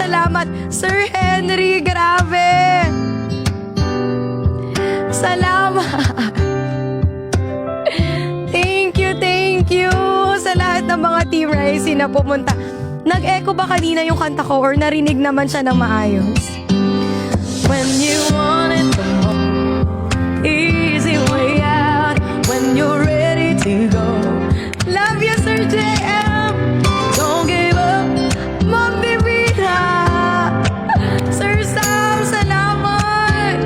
salamat. Sir Henry, grabe. Salamat. Thank you sa lahat ng mga Team Rising na pumunta. Nag-echo ba kanina yung kanta ko or narinig naman siya ng maayos? When you want it the most, easy way out. When you're ready to go. Love you, Sir JM. Don't give up, Mom Divina. Sir Sam, salamat.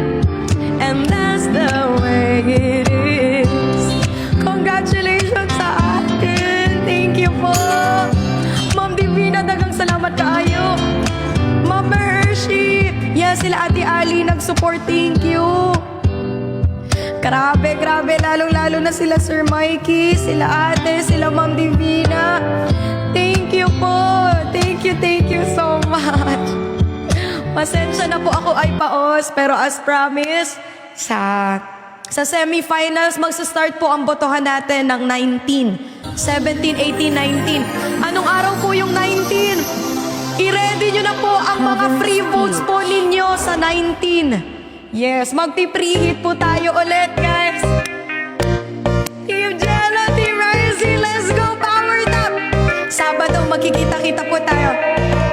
And that's the way it is. Congratulations sa atin. Thank you po. Ma'am Divina, dagang salamat kayo. Ma'am Hershey. Yes, sila Ate Ali nag-support. Thank you. Grabe, lalong-lalo na sila Sir Mikey, sila ate, sila Ma'am Divina. Thank you po. Thank you so much. Pasensya na po ako ay paos, pero as promised, sa semifinals, magsa-start po ang botohan natin ng 19, 17, 18, 19. Anong araw po yung 19? I-ready nyo na po ang mga free votes po ninyo sa 19. Yes, magti-preheat po tayo ulit, guys. Team Jello, Team Rising, let's go, power top! Sabado, magkikita-kita po tayo.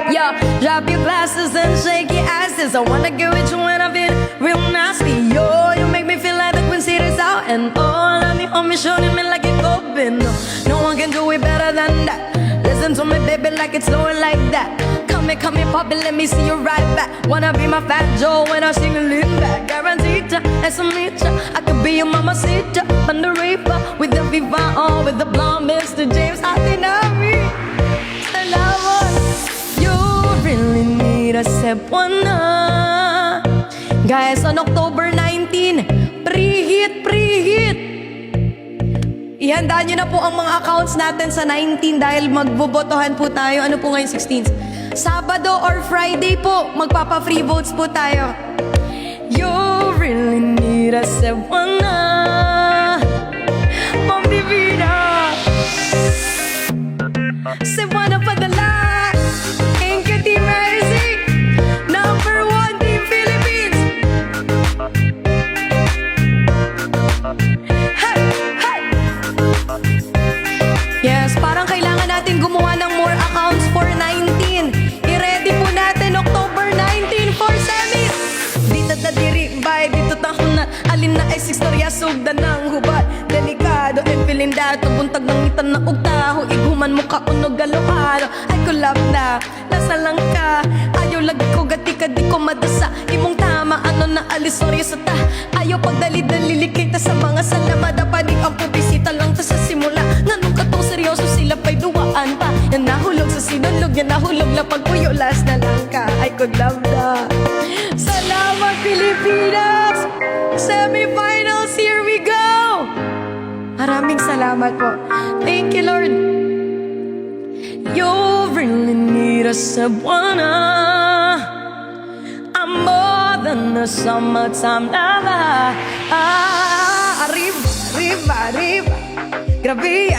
Yo, drop your glasses and shake your asses. I wanna get with you when I've been real nasty. Yo, you make me feel like the Queen City's out. And all of the homies showing me like it's open. No one can do it better than that. Listen to me, baby, like it's going like that. Come here, pop it, let me see you right back. Wanna be my Fat Joe when I sing a lean back. Guaranteed ya, and some ya. I could be your mamacita on the reaper with the Viva on, with the blonde Mr. James Hatinami. Salamat. You really need a Cebuana. Guys, on October 19, preheat. Ihanda nyo na po ang mga accounts natin sa 19 dahil magbobotohan po tayo. Ano po ngayon, 16th? Sabado or Friday po, magpapa-free votes po tayo. You really need a Cebuana. Mom Divina. Cebuana padala. Thank you, Team Rising. Number 1, Team Philippines. Hey! Yes, parang kailangan natin gumawa ng more accounts for 19. I-ready po natin October 19 for semis. Dito na diribay, dito taho na alin na ay istorya sugda ng hubad. Delikado and feeling dato buntag ng itan na ugtaho. Iguman mo ka unog galokado. Ay kulap na, nasa lang ka. Ayaw lagi ko gati ka di ko madasa. Imong tama ano na alis sorry sa ta. Ayaw pagdali-dali kita sa mga salamada. Panig ang pubisita lang to sa simula. Nanong katong seryoso sila pa'y duwaan pa. Yan nahulog sa sinulog, yan nahulog na pagpuyo. Last na lang ka, I could love that. Salamat Pilipinas! Semifinals, here we go! Maraming salamat po. Thank you, Lord. You really need a Cebuana. I'm more than a summertime lover. Arriba. Grabe,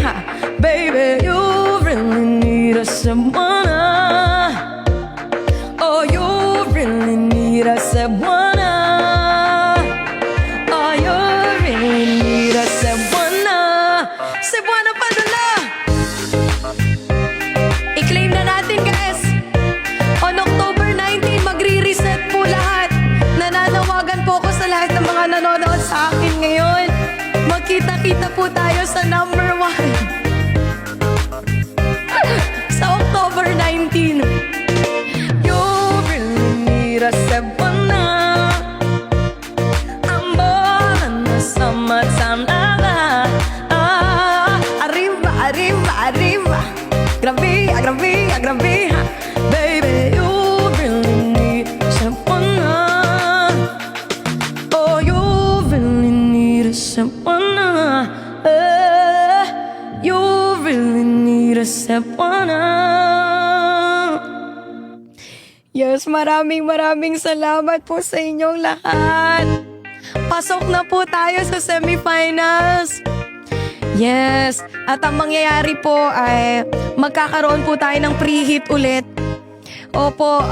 ha. Baby, you really need a Cebuana. Oh, you really need a Cebuana. Oh, you really need a Cebuana. Cebuana padala. I-claim na natin, guys. On October 19, magre-reset po lahat. Nananawagan po ko sa lahat ng mga nanonood sa akin ngayon. Magkita-kita po tayo sa number 1. Sa October 19. You really need a Cebuana. I'm born in the summertime lover. Arriba. Grabe, ha. Baby, you really need Cebuana. Oh, you really need a Cebuana. You really need a Cebuana. Yes, maraming salamat po sa inyong lahat. Pasok na po tayo sa semifinals. Yes, at ang mangyayari po ay magkakaroon po tayo ng preheat ulit. Opo,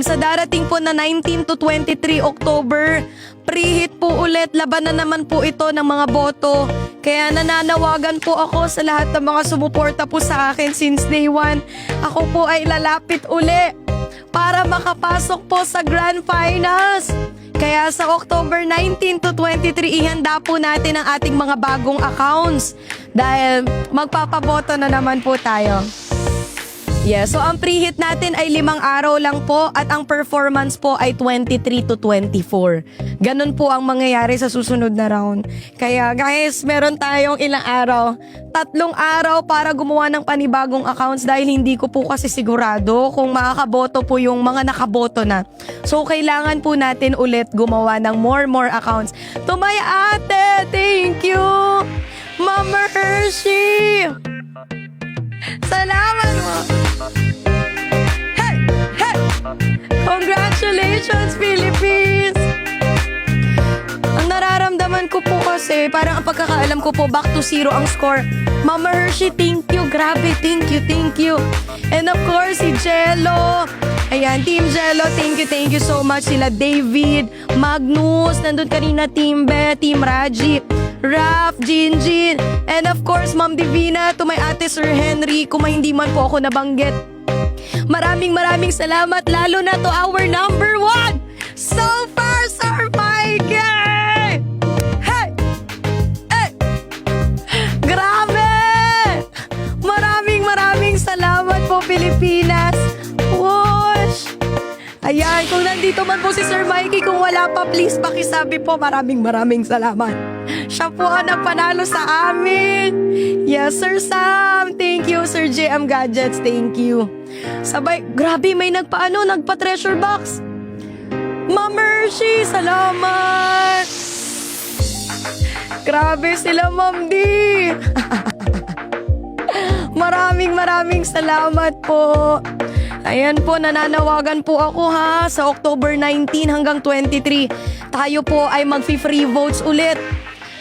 sa darating po na 19 to 23 October, pre-hit po ulit. Labanan naman po ito ng mga boto. Kaya nananawagan po ako sa lahat ng mga sumuporta po sa akin since day one. Ako po ay lalapit uli para makapasok po sa Grand Finals. Kaya sa October 19 to 23, ihanda po natin ang ating mga bagong accounts. Dahil magpapaboto na naman po tayo. Yeah, so ang pre-hit natin ay 5 araw lang po at ang performance po ay 23 to 24. Ganun po ang mangyayari sa susunod na round. Kaya guys, meron tayong ilang araw. 3 araw para gumawa ng panibagong accounts dahil hindi ko po kasi sigurado kung makakaboto po yung mga nakaboto na. So kailangan po natin ulit gumawa ng more accounts. To my ate, thank you! Mama Hershey! Salamat mo! Hey! Hey! Congratulations, Philippines! Ang nararamdaman ko po kasi, parang ang pagkakaalam ko po, back to 0 ang score. Mama Hershey, thank you. Grabe, thank you. And of course, si Jello. Ayan, Team Jello, thank you so much. Sila David, Magnus, nandun kanina Team Beth, Team Raji, Raf, Jinjin, and of course, Ma'am Divina, to my ate Sir Henry, kung hindi man po ako nabanggit. Maraming salamat, lalo na to our number 1 so far, Sir Mikey! Hey! Hey! Grabe! Maraming salamat po, Pilipinas! Whoosh! Ayan, kung nandito man po si Sir Mikey, kung wala pa, please pakisabi po, maraming salamat. Siya po ang nagpanalo sa amin. Yes, Sir Sam. Thank you, Sir JM Gadgets. Thank you. Sabay, grabe, may nagpa-treasure box. Ma'am Mercy, salamat. Grabe sila, Ma'am D. Maraming salamat po. Ayan po, nananawagan po ako ha, sa October 19 hanggang 23. Tayo po ay mag-free votes ulit.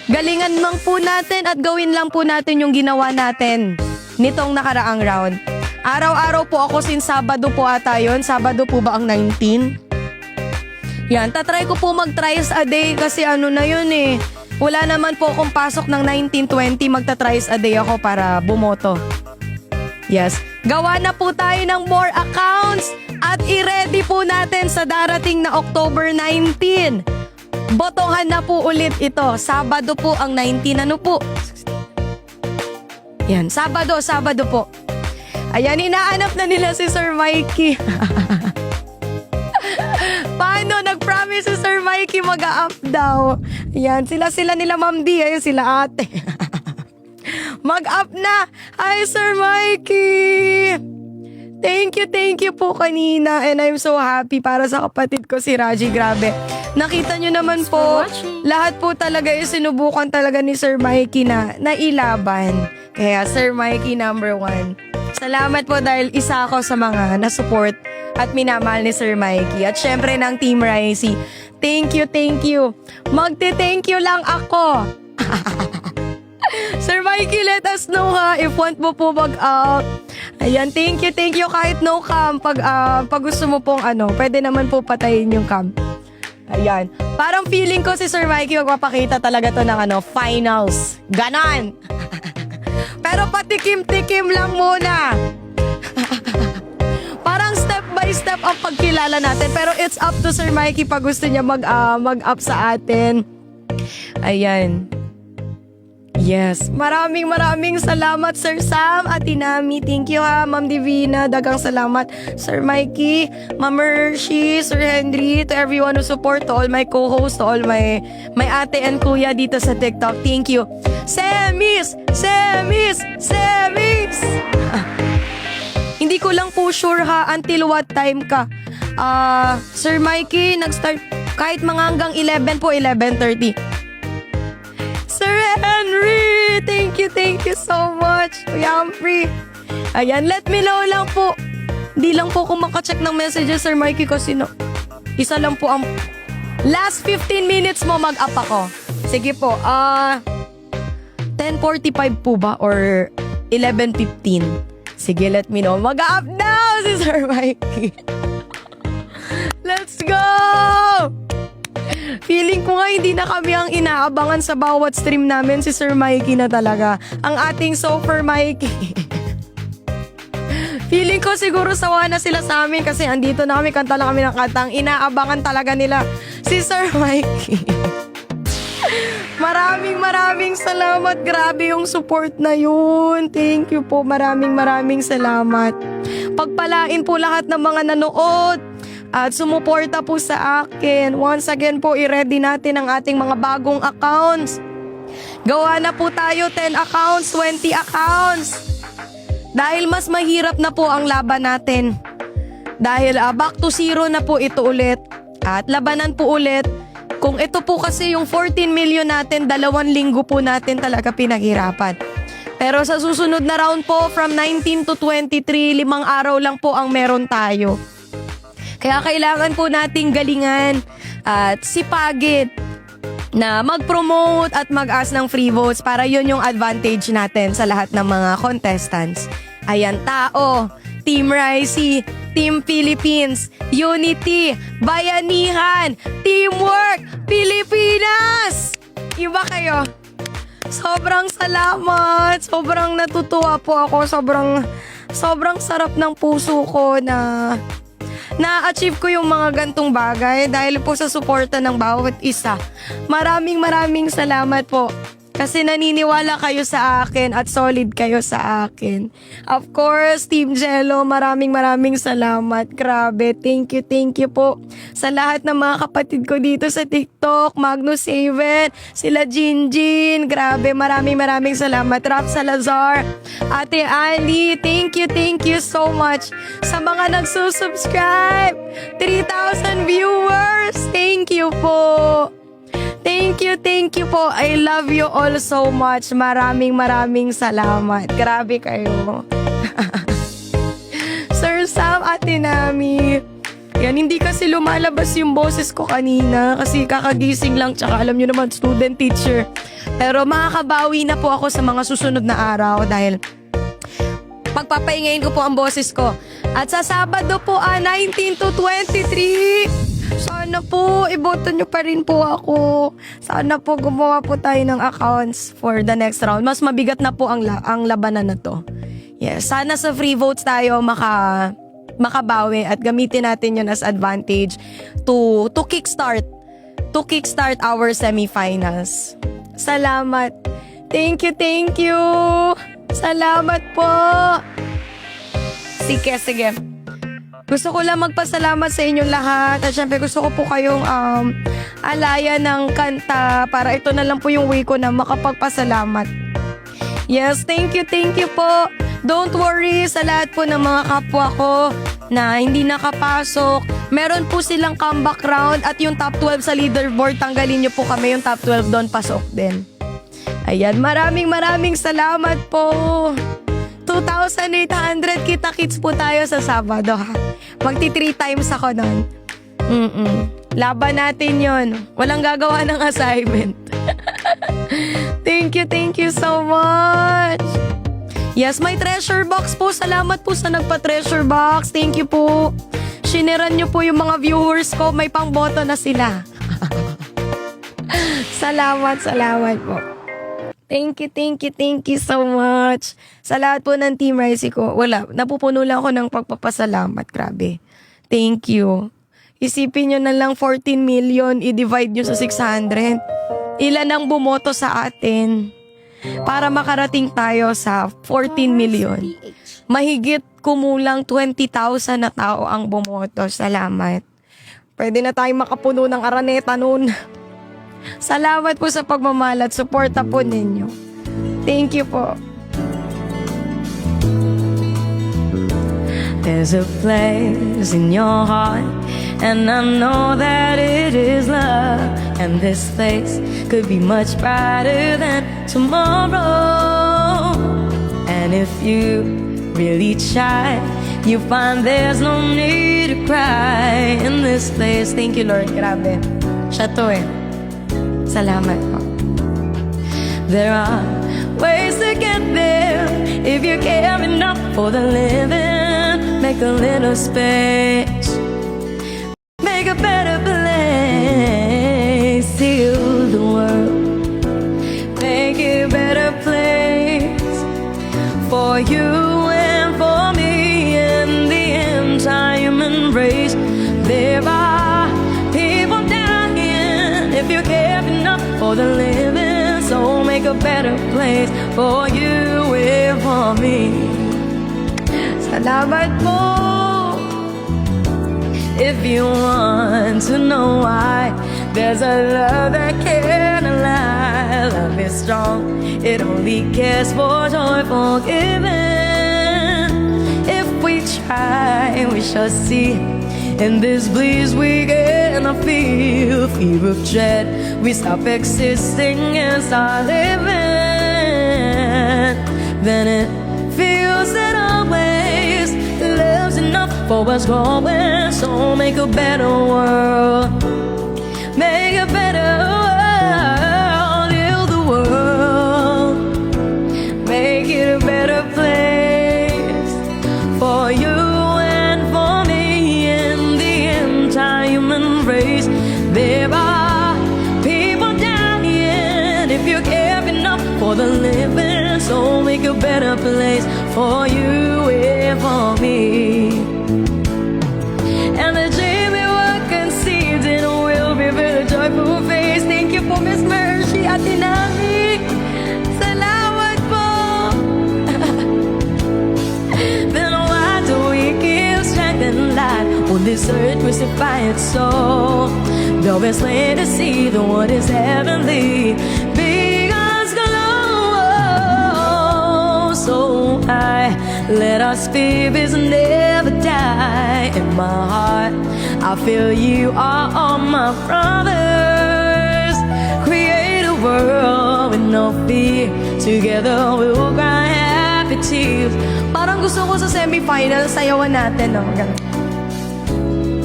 Galingan lang po natin at gawin lang po natin yung ginawa natin nitong nakaraang round. Araw-araw po ako since Sabado po ata yun. Sabado po ba ang 19? Yan, tatry ko po mag-thrice a day kasi ano na yun eh. Wala naman po akong pasok ng 19-20, magta-thrice a day ako para bumoto. Yes, gawa na po tayo ng more accounts at i-ready po natin sa darating na October 19. Botohan na po ulit ito. Sabado po ang 19. Ano po? Yan, Sabado po. Ayan, inaanap na nila si Sir Mikey. Paano? Nag-promise si Sir Mikey mag-up daw. Ayan, sila nila Ma'am D. Ayun sila ate. Mag-up na. Hi, Sir Mikey. Thank you po kanina. And I'm so happy para sa kapatid ko si Raji. Grabe. Nakita nyo naman po, lahat po talaga sinubukan talaga ni Sir Mikey na nailaban. Kaya Sir Mikey number 1. Salamat po dahil isa ako sa mga nasupport at minamahal ni Sir Mikey. At syempre ng Team Ricey. Thank you. Magte-thank you lang ako. Sir Mikey, let us know ha if want mo po mag-out. Ayan, thank you. Kahit no cam, pag gusto mo pong pwede naman po patayin yung cam. Ayan. Parang feeling ko si Sir Mikey magpapakita talaga to ng finals. Ganon! Pero patikim-tikim lang muna. Parang step by step ang pagkilala natin. Pero it's up to Sir Mikey pag gusto niya mag-up sa atin. Ayan. Yes. Maraming salamat, Sir Sam at Inami. Thank you ha, Ma'am Divina. Dagang salamat, Sir Mikey, Ma'am Hershey, Sir Henry, to everyone who support, to all my co-hosts, to all my ate and kuya dito sa TikTok. Thank you. Semis! Hindi ko lang po sure ha, until what time ka. Sir Mikey, nag-start kahit mga hanggang 11 po, 11:30. Sir Henry, thank you so much. Kuya Humphrey. Ayan, let me know lang po. Di lang po ako makacheck ng messages, Sir Mikey, kasi isa lang po ang last 15 minutes mo mag-up ako. Sige po, 10:45 po ba or 11:15? Sige, let me know. Mag-up now si Sir Mikey. Let's go! Feeling ko nga hindi na kami ang inaabangan sa bawat stream namin. Si Sir Mikey na talaga. Ang ating Sofer Mikey. Feeling ko siguro sawa na sila sa amin kasi andito na kami, kanta lang kami ng kantang. Inaabangan talaga nila si Sir Mikey. Maraming salamat. Grabe yung support na yun. Thank you po. Maraming salamat. Pagpalain po lahat ng mga nanood at sumuporta po sa akin. Once again po, i-ready natin ang ating mga bagong accounts. Gawa na po tayo 10 accounts, 20 accounts. Dahil mas mahirap na po ang laban natin. Dahil back to zero na po ito ulit. At labanan po ulit. Kung ito po kasi yung 14 million natin, 2 linggo po natin talaga pinaghirapan. Pero sa susunod na round po, from 19 to 23, 5 araw lang po ang meron tayo. Kaya kailangan po nating galingan at sipagin na mag-promote at mag-ask ng free votes para yun yung advantage natin sa lahat ng mga contestants. Ayan, tao, Team Ricey, Team Philippines, Unity, Bayanihan, Teamwork, Pilipinas! Iba kayo. Sobrang salamat. Sobrang natutuwa po ako. Sobrang sarap ng puso ko na na-achieve ko yung mga gantong bagay dahil po sa suporta ng bawat isa. Maraming salamat po. Kasi naniniwala kayo sa akin at solid kayo sa akin. Of course, Team Jello, maraming salamat. Grabe, thank you po sa lahat ng mga kapatid ko dito sa TikTok. Magnus Haven, sila Jinjin. Grabe, maraming salamat. Rap Salazar, Ate Ali, thank you so much. Sa mga nagsusubscribe, 3,000 viewers, thank you po. Thank you po. I love you all so much. Maraming salamat. Grabe kayo. Sir Sam, Ate Nami. Yan, hindi kasi lumalabas yung boses ko kanina kasi kakagising lang tsaka alam nyo naman, student teacher. Pero makakabawi na po ako sa mga susunod na araw dahil pagpapahingayin ko po ang boses ko. At sa Sabado po, 19 to 23, sana po, iboto nyo pa rin po ako. Sana po gumawa po tayo ng accounts for the next round. Mas mabigat na po ang labanan na to. Yes, sana sa free votes tayo makabawi at gamitin natin yun as advantage to kickstart our semifinals. Salamat. Thank you. Salamat po. Sige. Gusto ko lang magpasalamat sa inyong lahat at syempre gusto ko po kayong alaya ng kanta para ito na lang po yung way ko na makapagpasalamat. Yes, thank you po. Don't worry sa lahat po ng mga kapwa ko na hindi nakapasok. Meron po silang comeback round at yung top 12 sa leaderboard, tanggalin nyo po kami, yung top 12 doon pasok din. Ayan, maraming salamat po. 2,800 kita-kits po tayo sa Sabado ha. Magti 3 times ako nun. Laban natin yon. Walang gagawa ng assignment. Thank you so much. Yes, may treasure box po. Salamat po sa nagpa-treasure box. Thank you po. Shiniran nyo po yung mga viewers ko. May pang-boto na sila. Salamat po. Thank you so much. Sa lahat po ng Team Ricey ko, wala, napupuno lang ako ng pagpapasalamat. Grabe. Thank you. Isipin nyo na lang 14 million, i-divide nyo sa 600. Ilan ang bumoto sa atin para makarating tayo sa 14 million. Mahigit kumulang 20,000 na tao ang bumoto. Salamat. Pwede na tayong makapuno ng Araneta noon. Salamat po sa pagmamahal at suporta po ninyo. Thank you po. There's a place in your heart, and I know that it is love. And this place could be much brighter than tomorrow. And if you really try, you find there's no need to cry in this place. Thank you, Lord. Grabe. Siya to eh. Salamat po. There are ways to get there if you care enough for the living. Make a little space, make a better place. Heal the world, make it a better place for you and for me. In the entire human race, there are people dying. If you care enough for the living, so make a better place for you and for me. Salamat po. If you want to know why, there's a love that can't lie. Love is strong, it only cares for joyful giving. If we try, we shall see. In this bliss we cannot feel fear of dread. We stop existing and start living. Then it feels that always love's enough for what's going. So make a better world, make a better world. Heal the world, make it a better place for you and for me. In the entire human race, there are people dying. If you care enough for the living, so make a better place for you and for me. And the dream we were conceived in will reveal a joyful face. Thank you for Miss Mercy at Inami. Salamat po. Then why do we give strength and light on this earth crucified soul? Though it's late to see the one is heavenly, because glow so high. Let our spirits never die. In my heart, I feel you are all my brothers. Create a world with no fear. Together we'll cry happy tears. Parang gusto ko sa semifinal, sayawan natin, no?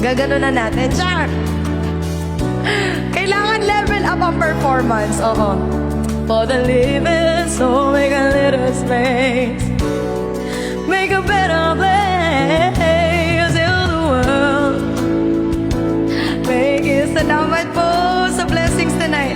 Gagano na natin. Char! Kailangan level up ang performance. Oo. For the living, so make a little space, make a better place. Heal the world, make it. Salamat po sa blessings tonight.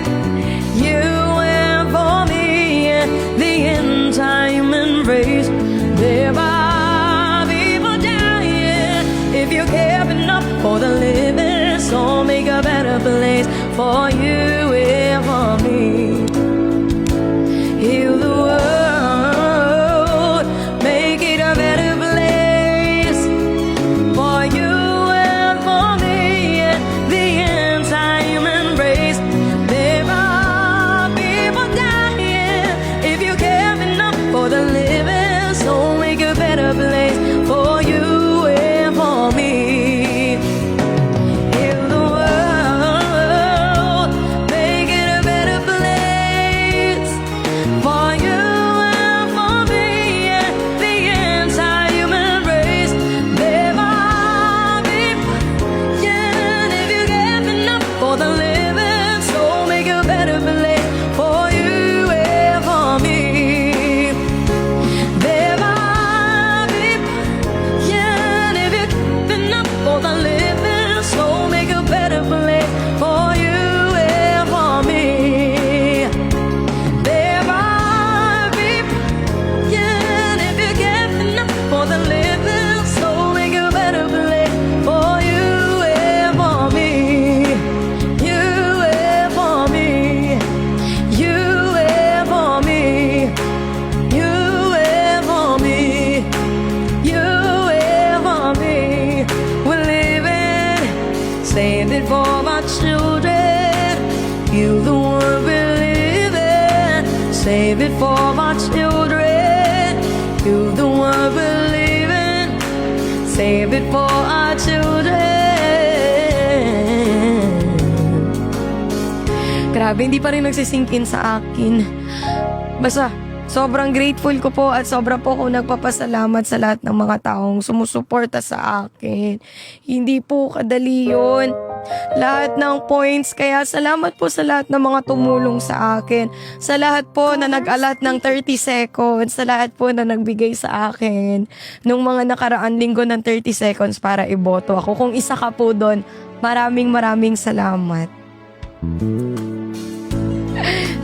You and for me, the entire human race. There are people dying. If you care enough for the living, so make a better place for you and for me. Heal the world, make it a better place for you and for me, the entire human race. There are people dying. If you care enough for the living, so make a better place for you and for me. Heal the world, make it a better place for you and for me, the entire human race. There are people, yeah, if you give enough for the living, so make a better place for you and for me. There are people, yeah, if you give enough for the living, so make a better place for you and for me. There are people, yeah, if you give enough for the living, so make a better place for you and for me. You and for me. You and for me. You and for me. You and for me. We're living, saved it for our children. You the one we're living, save it for our children. You the one we're living, save it for our children. Grabe, hindi pa rin nagsisinkin sa akin. Basta, sobrang grateful ko po at sobra po ako nagpapasalamat sa lahat ng mga taong sumusuporta sa akin. Hindi po kadali yun. lahat ng points. Kaya salamat po sa lahat ng mga tumulong sa akin. Sa lahat po na nag-alat ng 30 seconds. Sa lahat po na nagbigay sa akin nung mga nakaraan linggo ng 30 seconds para iboto ako. Kung isa ka po doon, maraming salamat.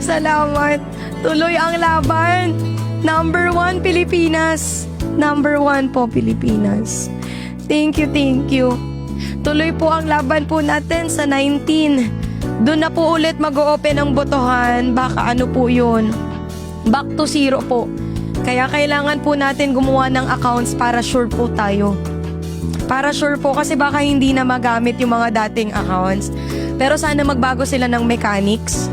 Salamat. Tuloy ang laban. Number 1, Pilipinas. Number 1 po, Pilipinas. Thank you, thank you. Tuloy po ang laban po natin sa 19. Doon na po ulit mag-o-open ang botohan. Baka ano po yun. Back to 0 po. Kaya kailangan po natin gumawa ng accounts para sure po tayo. Para sure po kasi baka hindi na magamit yung mga dating accounts. Pero sana magbago sila ng mechanics.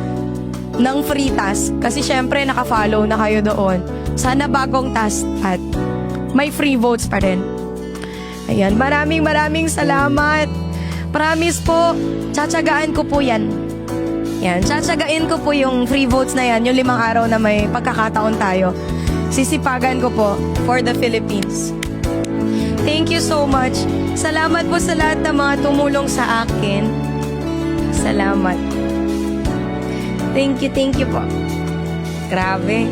Ng free task. Kasi syempre naka-follow na kayo doon. Sana bagong task at may free votes pa rin. Ayan, maraming salamat. Promise po, tsatsagaan ko po yan. Yan, tsatsagain ko po yung free votes na yan, yung 5 araw na may pagkakataon tayo. Sisipagan ko po for the Philippines. Thank you so much. Salamat po sa lahat ng mga tumulong sa akin. Salamat. Thank you po. Grabe.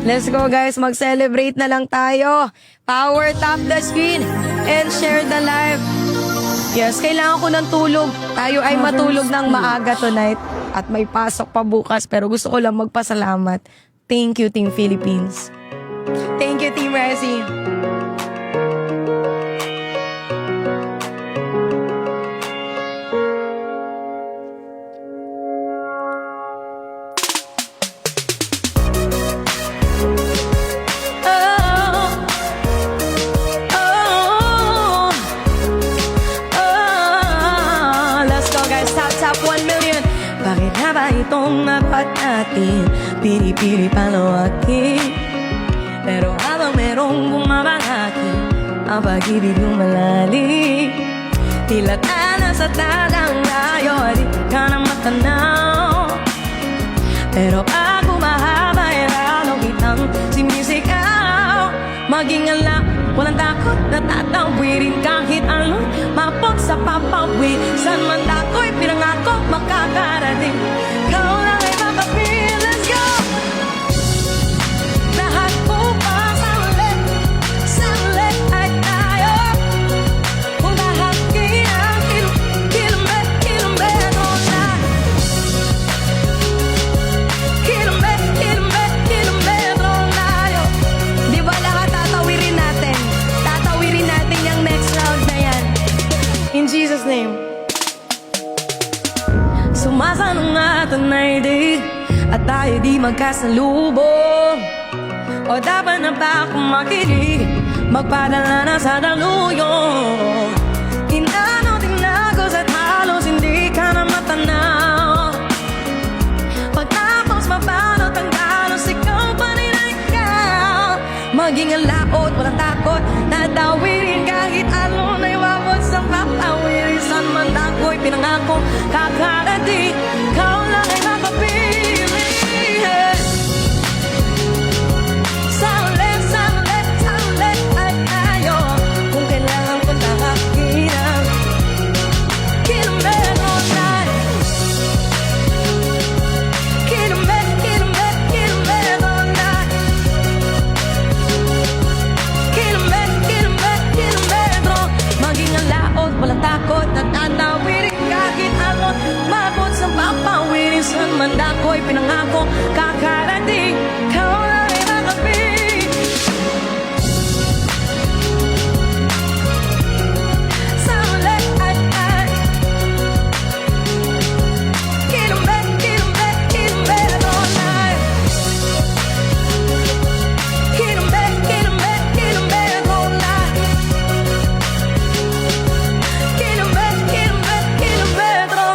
Let's go guys, mag-celebrate na lang tayo. Power tap the screen and share the live. Yes, kailangan ko ng tulog. Tayo ay matulog ng maaga tonight at may pasok pa bukas pero gusto ko lang magpasalamat. Thank you, Team Philippines. Thank you, Team Resi. Itong dapat natin pili-pili palawakin. Pero habang merong bumabahagi ang pag-ibig lumalalim, tila tana sa talang layo at di ka na matanaw. Pero pag umahaba ay lalong kitang sinisigaw. Maging ala, walang takot na tatawirin kahit ano'y mapot sa papawid. San man ako'y pinangako makakarating. Kau lang ay makapil, let's go! Lahat po pa sa ulit ay tayo. Kung lahat kinang kilometro na. Kilometro na yun. Di ba lahat tatawirin natin? Tatawirin natin yung next round na yan. In Jesus' name. Sumasanong natin ay di at tayo di magkasalubong. O dapat na ba akong makinig, magpadala na sa daluyong. Inano tinagos at halos hindi ka na matanaw. Pagtapos mabalot ang dalos, ikaw pa rin ang ikaw. Maging alaot, walang takot, natawirin kahit alon ay wawag sa papawirin. San man ako'y pinangako kakarating, ikaw lang ay makapili. Sa ulit ay tayo. Kung kailangan ko nakakinang kilometro na. Kilometro na. Kilometro. Maging alaot, walang takot at tatawirin kahit alon. Mabot sa papawirin. San man ako'y pinangako kakarating, ikaw lang ay makapili. Sa ulit ay kilometro na. Kilometro na. Kilometro.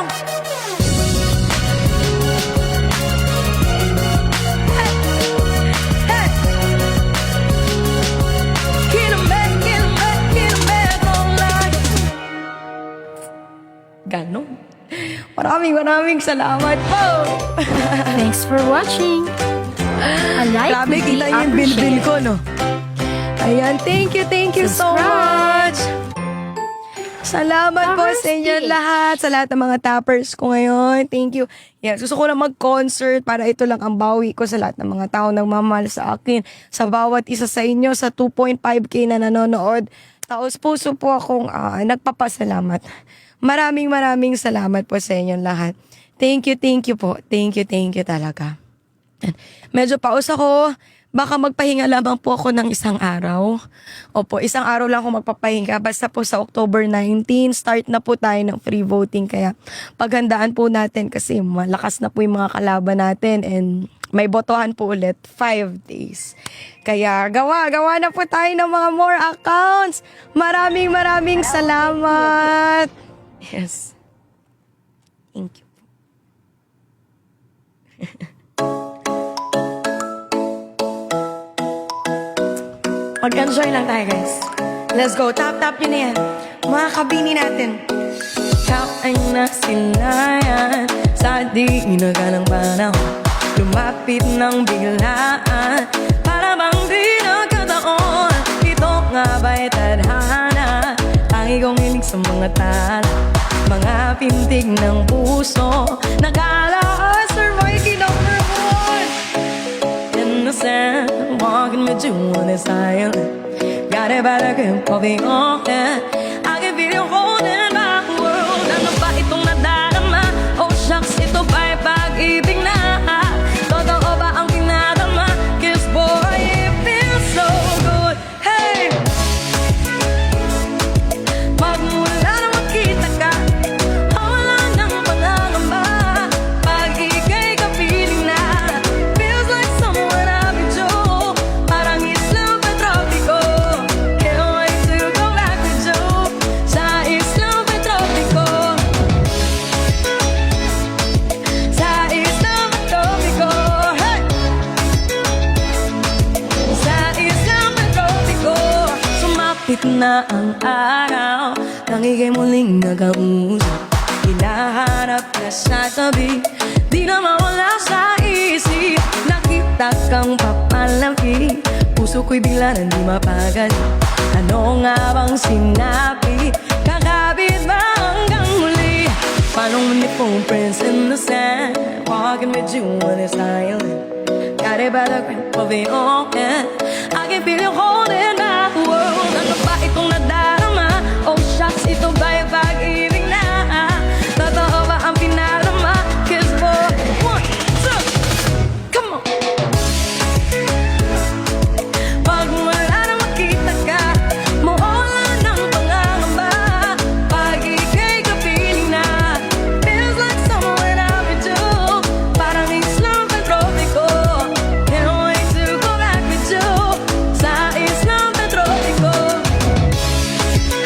Hey. Kilometro na. Ganon. Maraming salamat po. Thanks for watching. A like Grabe, would be kita yung bilbil appreciated. ko, no? Ayan, thank you so Subscribe. much. Salamat po Toppers sa inyo Tips. lahat, sa lahat ng mga toppers ko ngayon. Thank you. Yes, gusto ko lang mag-concert para ito lang ang bawi ko sa lahat ng mga tao nagmamahal sa akin. Sa bawat isa sa inyo, sa 2.5K na nanonood. Taos puso po akong nagpapasalamat. Maraming salamat po sa inyong lahat. Thank you po. Thank you talaga. Medyo paus ako. Baka magpahinga lamang po ako ng isang araw. Opo, isang araw lang ako magpapahinga. Basta po sa October 19, start na po tayo ng free voting. Kaya paghandaan po natin kasi malakas na po yung mga kalaban natin. And may botohan po ulit, 5 days. Kaya gawa na po tayo ng mga more accounts. Maraming salamat. Yes. Thank you. Mag-enjoy lang tayo, guys. Let's go. Tap yun na yan. Mga kabini natin. Tap ay nasilayan sa di inaganang panahon. Lumapit ng biglaan para bang di nagkataon. Ito nga ba'y tadhana? Tangi kong hilig sa mga tala, mga pintig ng puso. Nagalaas, Sir Mikey, number 1. Innocent, walking with you on the silent. Got it by the grip of the open. I can feel you holding my world. Ano ba itong nadarama? Oh shucks, ito ba'y pag-ibig na? Totoo ba ang tinadama? 'Cause boy, it feels so good. Hey! Magmula na makita ka, wala nang pangangamba. Pag ika'y kapiling na, feels like someone I've been to. Parang Islang Petropiko, can't wait to go back with you. Sa Islang Petropiko, sa Islang Petropiko, hey! Sa Islang Petropiko, sumapit na ang araw, nang ika'y muling nag-ausap. Hinahanap na sa tabi, di na mawala sa isip. Nakita kang papalaki, puso ko'y bigla na di mapagali. Ano nga bang sinabi? Kakabit ba hanggang muli? Paano when the phone prints in the sand, walking with you on the silent. Got it by the grip of the open. I can feel you holding my world. Ano ba itong nadarama? Oh shucks, ito ba'y pag-ibig na? Totoo ba ang pinalama? 'Cause boy, 1, 2, come on. Pag wala na makita ka, mawala ng pangangamba. Pag ika'y kapiling na, feels like someone I've been to. Parang Islang Petropiko, can't wait to go back with you. Sa Islang Petropiko,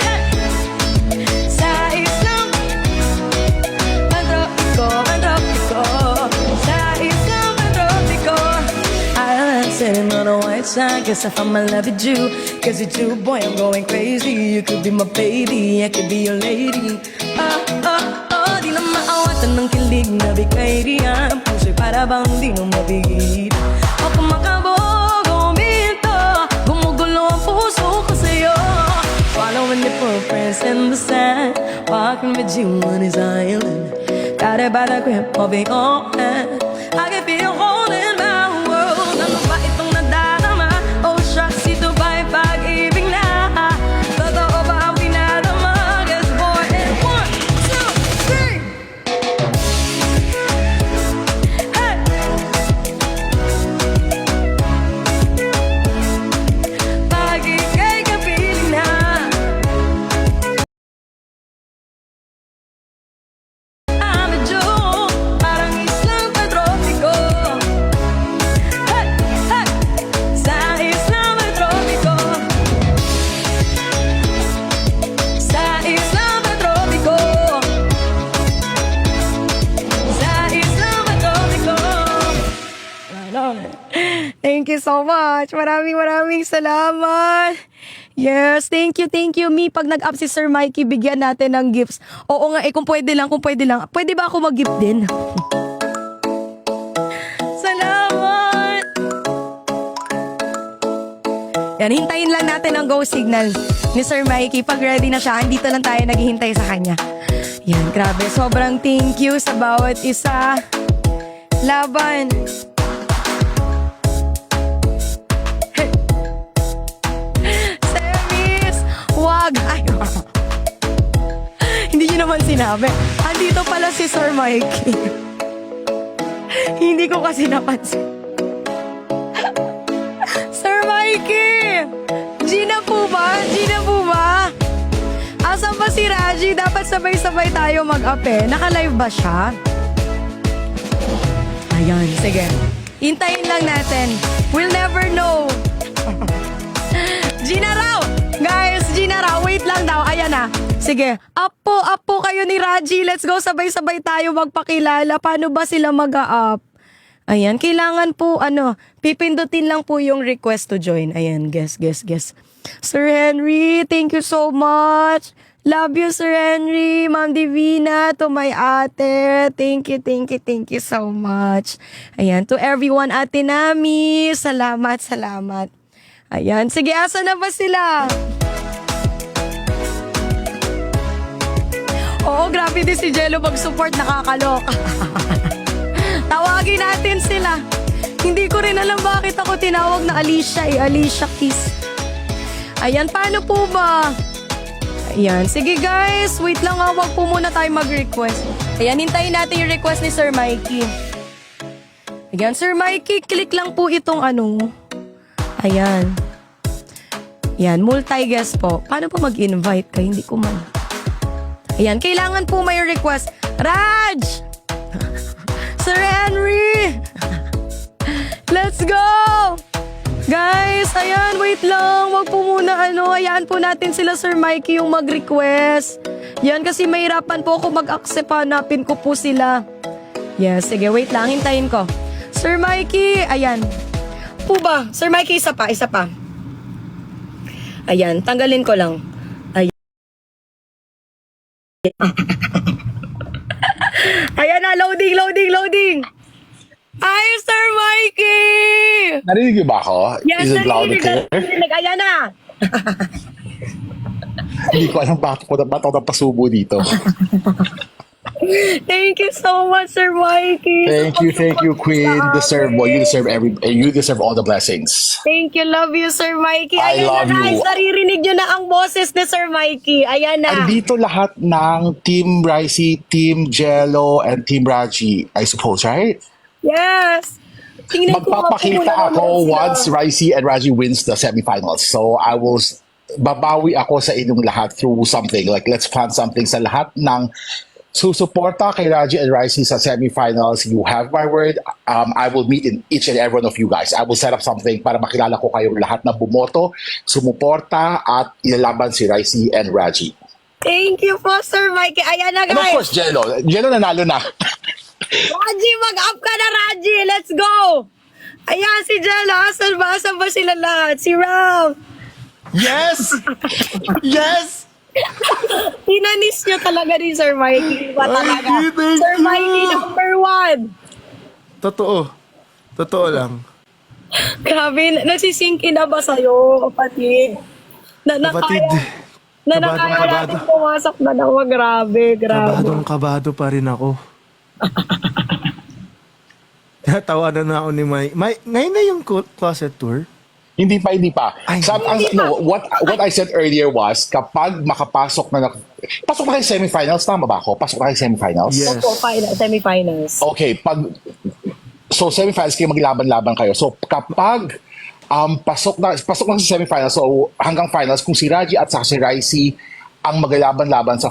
hey! Sa Islang Petropiko, sa Islang Petropiko. I'm sitting on a white side, guess if I'm in love with you. 'Cause it's you, boy, I'm going crazy. You could be my baby, I could be your lady. Di na maawatan ng kilig na bigay riyan. Puso'y para bang di na mabigit. O kumakabog, uminto, gumugulo ang puso ko sa'yo. Following the footprints in the sand, walking with you on his island. Got it by the grip of the open. I can feel you holding my world. Ano ba itong nadarama? Oh shucks, ito ba'y pag-ibig na? Totoo ba ang pinadama? 'Cause boy, and 1, 2, 3. Hey! Pag ika'y kapiling na, I'm with you. Parang Islang Petropiko, hey! Hey! Sa Islang Petropiko, sa Islang Petropiko, sa Islang Petropiko. Thank you so much. Maraming salamat. Yes, thank you, Mi. Pag nag-up si Sir Mikey, bigyan natin ng gifts. Oo nga, kung pwede lang. Pwede ba ako mag-gift din? Salamat! Yan, hintayin lang natin ang go signal. ni Sir Mikey. Pag ready na siya, andito lang tayo naghihintay sa kanya. Yan, grabe. Sobrang thank you sa bawat isa. Laban. Semis, wag. Ay, hindi niyo naman sinabi. Andito pala si Sir Mikey. Hindi ko kasi napansin. Sir Mikey! Gina po ba? Gina po ba? Asan ba si Raji? Dapat sabay-sabay tayo mag-ape. Naka-live ba siya? Ayan, sige. Hintayin lang natin. We'll never know. Gina raw! Guys, Gina raw. Wait lang daw. Ayan na. Sige. Up po kayo ni Raji. Let's go. Sabay-sabay tayo magpakilala. Paano ba sila mag-up? Ayan, kailangan po, pipindutin lang po yung request to join. Ayan, guess. Sir Henry, thank you so much. Love you, Sir Henry. Ma'am Divina, to my ate. Thank you so much. Ayan, to everyone, ate Nami. Salamat. Ayan, sige, asa na ba sila? Oo, grabe din si Jello mag-support, nakakaloka. Tawagin natin sila. Hindi ko rin alam bakit ako tinawag na Alicia Alicia Kiss. Ayan, paano po ba? Ayan, sige guys. Wait lang ha, wag po muna tayo mag-request. Ayan, hintayin natin yung request ni Sir Mikey. Ayan, Sir Mikey, click lang po itong Ayan. Ayan, multi-guest po. Paano po mag-invite ka? Hindi ko man. Ayan, kailangan po may request. Raj! Sir Henry! Let's go! Guys, ayan, wait lang. Wag po muna, hayaan po natin sila Sir Mikey yung mag-request. Yan, kasi mahirapan po ako mag-accept. Hanapin ko po sila. Yes, sige, wait lang. Hintayin ko. Sir Mikey, ayan. Po ba? Sir Mikey, isa pa. Ayan, tanggalin ko lang. Ayan. Ayan na, loading. Ay, Sir Mikey! Narinig niyo ba ako? Yes, Is it loud and clear? Ayan na! Hindi ko alam ba't ako napasubo dito. Thank you so much, Sir Mikey. Thank you, Queen. You deserve all the blessings. Thank you, love you, Sir Mikey. I Ayan love na, guys, you. naririnig nyo na ang boses ni Sir Mikey. Ayan na. Andito lahat ng Team Ricey, Team Jello, and Team Raji, I suppose, right? Yes. Tingnan ko Magpapakita nga po ako muna once Ricey and Raji wins the semifinals. So I will babawi ako sa inyong lahat through something. Like, let's plan something sa lahat ng susuporta kay Raji and Ricey sa semifinals. You have my word. I will meet in each and every one of you guys. I will set up something para makilala ko kayong lahat na bumoto, sumuporta, at ilalaban si Ricey and Raji. Thank you po, Sir Mikey. Ayan na, And of guys. course, Jello. Jello nanalo na. Raji, mag-up ka na, Raji. Let's go. Ayan, si Jello. Asan ba sila lahat? Si Ram. Yes! Yes! Tinanis nyo talaga ni Sir Mikey. Ba talaga? Thank you. Sir Mikey, number 1. Totoo lang. Grabe, nagsisinkin na ba sa'yo, kapatid? Kapatid, Nakaya natin kabado. pumasok na naman. Grabe. Kabado pa rin ako. Tawanan na ako ni Mike. Ngayon na yung closet tour? Hindi pa. Ay, What I said earlier was, kapag makapasok na pasok na kayo semifinals, tama ba ako? Pasok na kayo semifinals? Yes. Opo, semifinals. Okay, so semifinals kayo, maglaban-laban kayo. So kapag pasok na sa semifinals, so hanggang finals, kung si Raji at si Ricey ang maglaban-laban sa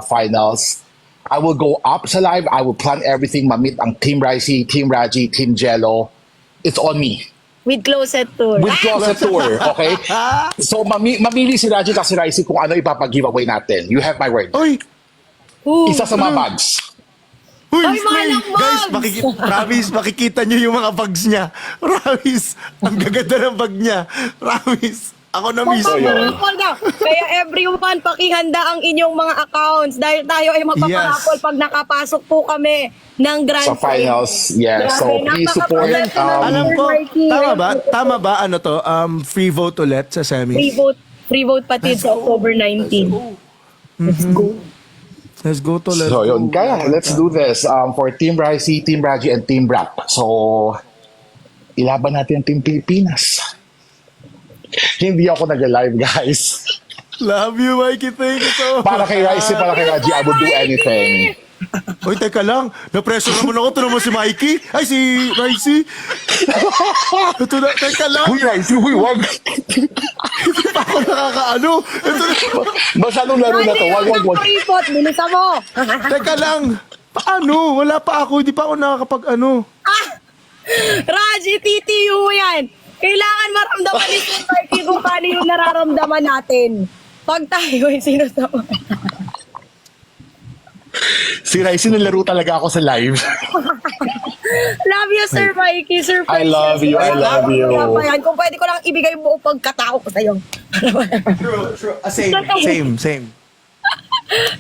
finals, I will go up sa live, I will plan everything, ma-meet ang Team Ricey, Team Raji, Team Jello. It's on me. With closet tour. With closet tour, okay? So mamili si Raji at si Ricey kung ano ipapag-giveaway natin. You have my word. Oy! Ooh. Isa sa mga bags. Uy, Ay, mga guys, bags! promise, makikita nyo yung mga bags niya. Promise, ang gaganda ng bag niya. Promise, ako na mismo. Magpaparapol na. Kaya everyone, pakihanda ang inyong mga accounts dahil tayo ay magpaparapol Yes. pag nakapasok po kami ng Grand Sa finals, yeah. So Grabe, please support. napaka-professional. Alam ko, Mikey, tama ba? Free vote ulit sa semis? Free vote. Free vote pati sa October 19. Let's go. Let's go to let's So go. yun, kaya let's do this for Team Ricey, Team Raji, and Team Brap. So, ilaban natin ang Team Pilipinas. Hindi ako nag-live, guys. Love you, Mikey. Thank you so much. Para kay Ricey, para kay Raji, I would do anything. Uy, teka lang. Na-pressure naman ako. Ito naman si Mikey. Ay, si Ricey. Ito na, teka lang. Huy, Ricey, huy, wag. Hindi pa ako nakakaano. Ito na. Masyadong laro na to. Wag, wag, wag. Kuripot, bilisan mo! Teka lang. Paano? Wala pa ako. Hindi pa ako nakakapag-ano. Raji, TTU mo yan! Kailangan maramdaman ni Sir Mikey kung paano yung nararamdaman natin. Pag tayo ay sinusama. Si Ricey, nalaro talaga ako sa live. Love you, Sir Mikey. Sir I love you, I love you. Kung pwede ko lang ibigay yung buong pagkatao ko sa'yo. True. Same.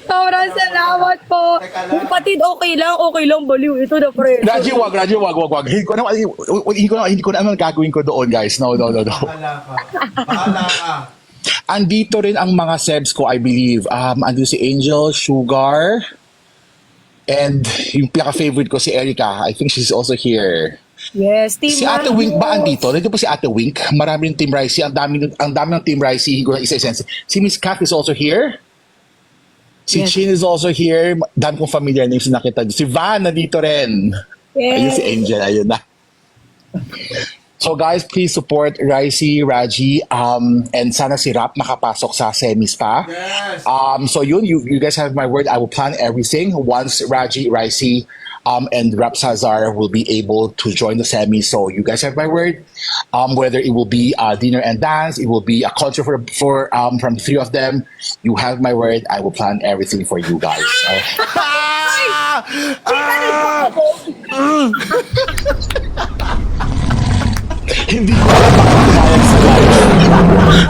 Sobrang salamat po. Kapatid, okay lang, baliw. Ito na, pre. Raji, wag. Hindi ko na alam ang gagawin ko doon, guys. No. Bahala ka. Andito rin ang mga sebs ko, I believe. Andito si Angel, Sugar, and yung pinaka-favorite ko si Erica. I think she's also here. Yes, Team Si Ate Wink ba andito? Nandito po si Ate Wink. Marami ng Team Ricey. Ang dami ng Team Ricey. Hindi ko na isa-sense. Si Miss Kat is also here. Si Yes. Chin is also here. Dami kong familiar names na nakita. Si Van nandito rin. Ayun si Angel. Ayun na. So guys, please support Ricey, Raji, and sana si Rap makapasok sa semis pa. Yes. So yun, you guys have my word. I will plan everything once Raji, Ricey, and Rap Sazar will be able to join the semi. So you guys have my word. Whether it will be a dinner and dance, it will be a concert for from the three of them. You have my word. I will plan everything for you guys. Hindi ko alam bakit sa live.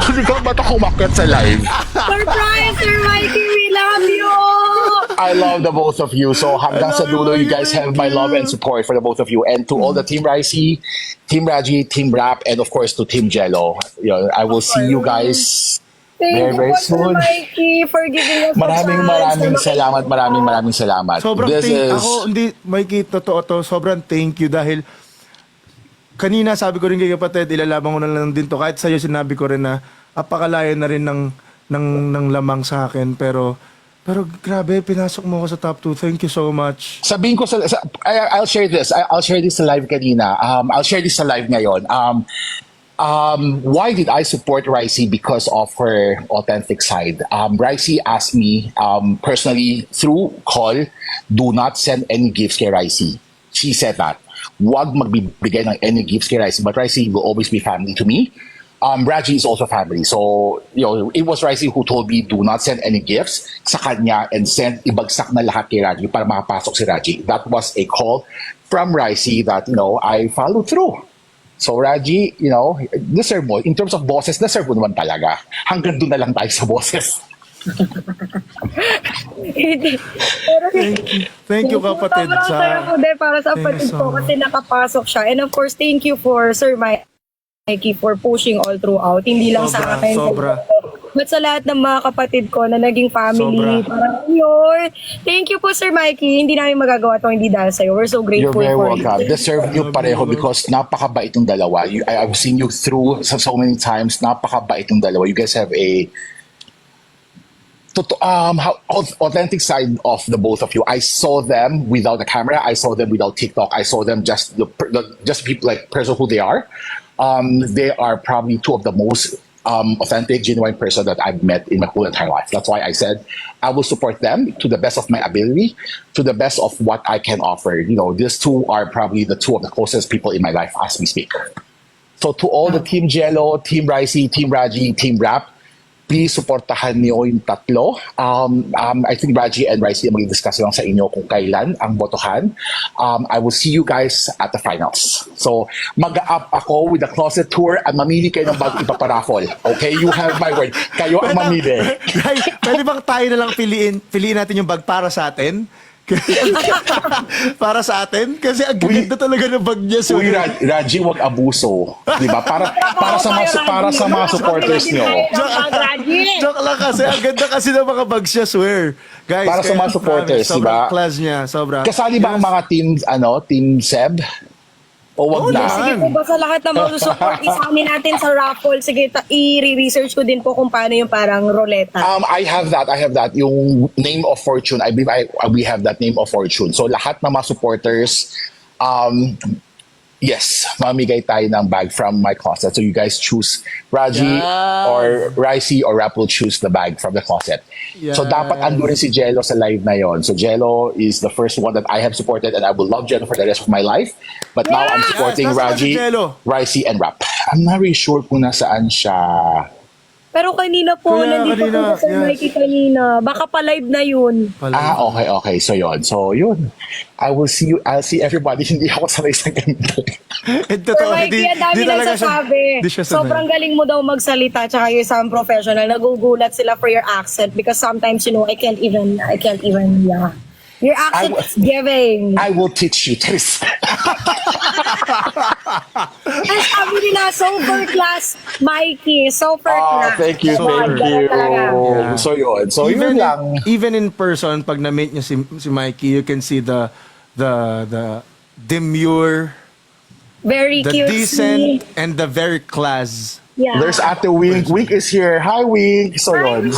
Hindi ko alam ba't ako umakyat sa live. Surprise, Sir Mikey, we love you! I love the both of you. So hanggang sa dulo, you guys have my love and support for the both of you. And to all the Team Ricey, Team Raji, Team Rap, and of course to Team Jello. I will see you guys Thank very you po, Sir soon. Mikey, for giving us Maraming salamat. Maraming salamat. Sobrang This thank is... ako, hindi, Mikey, totoo to, sobrang thank you dahil kanina sabi ko rin kay kapatid, ilalaban ko na lang din to. Kahit sa'yo sinabi ko rin na apakalayo na rin ng lamang sa akin. Pero grabe, pinasok mo ako sa top 2. Thank you so much. Sabihin ko I'll share this. I'll share this sa live kanina. I'll share this sa live ngayon. Why did I support Ricey? Because of her authentic side. Ricey asked me personally through call, do not send any gifts kay Ricey. She said that. Wag magbibigay ng any gifts kay Ricey, but Ricey will always be family to me. Raji is also family. So, it was Ricey who told me do not send any gifts sa kanya and ibagsak na lahat kay Raji para makapasok si Raji. That was a call from Ricey that, I followed through. So, Raji, deserve mo. In terms of bosses, deserve mo naman talaga. Hanggang doon na lang tayo sa bosses. Thank you kapatid Sobrang saya ko din para sa Thank you kapatid so ko kasi nakapasok siya. And of course, thank you for Sir Mikey for pushing all throughout. Hindi lang sa akin. Sobra. But sa lahat ng mga kapatid ko na naging family. Sobra. Parang yun. Thank you po, Sir Mikey. Hindi namin magagawa ito hindi dahil sa'yo. We're so You're grateful very for welcome. you. Deserve nyo pareho because napakabait yung dalawa. I've seen you through so many times. Napakabait yung dalawa. You guys have a authentic side of the both of you. I saw them without the camera. I saw them without TikTok. I saw them just people like person who they are. They are probably two of the most authentic, genuine person that I've met in my whole entire life. That's why I said I will support them to the best of my ability, to the best of what I can offer. These two are probably the two of the closest people in my life as we speak. So to all the Team Jello, Team Ricey, Team Raji, Team Rap, please supportahan niyo yung tatlo. I think Raji and Ricey mag-discuss lang sa inyo kung kailan ang botohan. I will see you guys at the finals. So, mag-up ako with the closet tour at mamili kayo ng bago ipaparaffle. Okay? You have my word. Kayo ang mamili. Pwede bang tayo na lang piliin natin yung bag para sa atin? Para sa atin? Kasi ang ganda talaga ng bag niya. So, Uy, Raji, wag abuso. Di ba? Para sa mga supporters nyo. Joke lang kasi. Ang ganda kasi ng mga bags niya, swear. Guys, Para sa kaya mga supporters, promise, sobrang diba? class niya. Sobra. Kasali ba ang mga team Seb? O wag Oo na? naman. Sige po ba sa lahat ng mga support, isamin natin sa raffle. Sige, i-research ko din po kung paano yung parang roleta. I have that. Yung name of fortune. I believe we have that name of fortune. So lahat ng mga supporters, yes, mamigay tayo ng bag from my closet. So you guys choose Raji or Ricey or Rap will choose the bag from the closet. So Yes. dapat ando rin si Jello sa live na yon. So Jello is the first one that I have supported and I will love Jello for the rest of my life. But now I'm supporting Nasaan Raji, si Jello? Ricey, and Rap. I'm not really sure kung nasaan siya. Pero kanina po, Kaya nandito kanina, po sa yes. Mikey kanina. Baka pa-live na yun. Okay. So yun. I'll see everybody. Hindi ako sanay sa ganito. Sir Mikey, ang dami nang sasabi. Di siya sanay. Sobrang galing mo daw magsalita, tsaka yung isang professional. Nagugulat sila for your accent because sometimes, I can't even, yeah. Your accent is giving. I will teach you, Tris. Ang sabi nila, super class, Mikey. Super class. Thank you. Yeah. So yun lang. Even in person, pag na-meet niyo si Mikey, you can see the demure, Very the cute. decent, and the very class. Yeah. There's Ate Wink. Wink is here. Hi, Wink. So yun.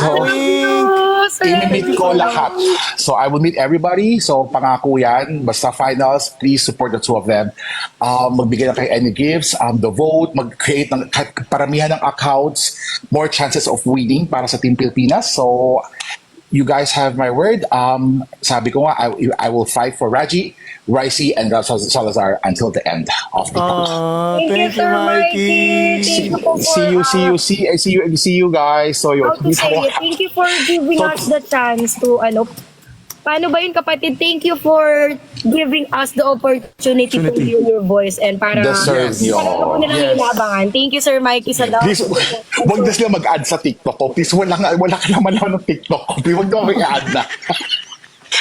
So, i-meet ko lahat. So I will meet everybody. So pangako yan. Basta finals, please support the two of them. Magbigay na kayo any gifts. The vote, mag-create ng paramihan ng accounts. More chances of winning para sa Team Pilipinas. So you guys have my word. Sabi ko nga, I will fight for Raji, Ricey, and Ralph Salazar until the end of the talk. Thank you, Sir Mikey. Thank you po for, See you guys. So yun. how to say it. Thank you for giving us the chance to, paano ba yun, kapatid? Thank you for giving us the opportunity to hear your voice and para Deserve nyo. Para ko nilang Yes. ilabangan. Thank you, Sir Mikey, sa daw. Please, wag na sila mag-add sa TikTok ko. Please, wala ka naman ng TikTok ko. Please, wag na mag-add na.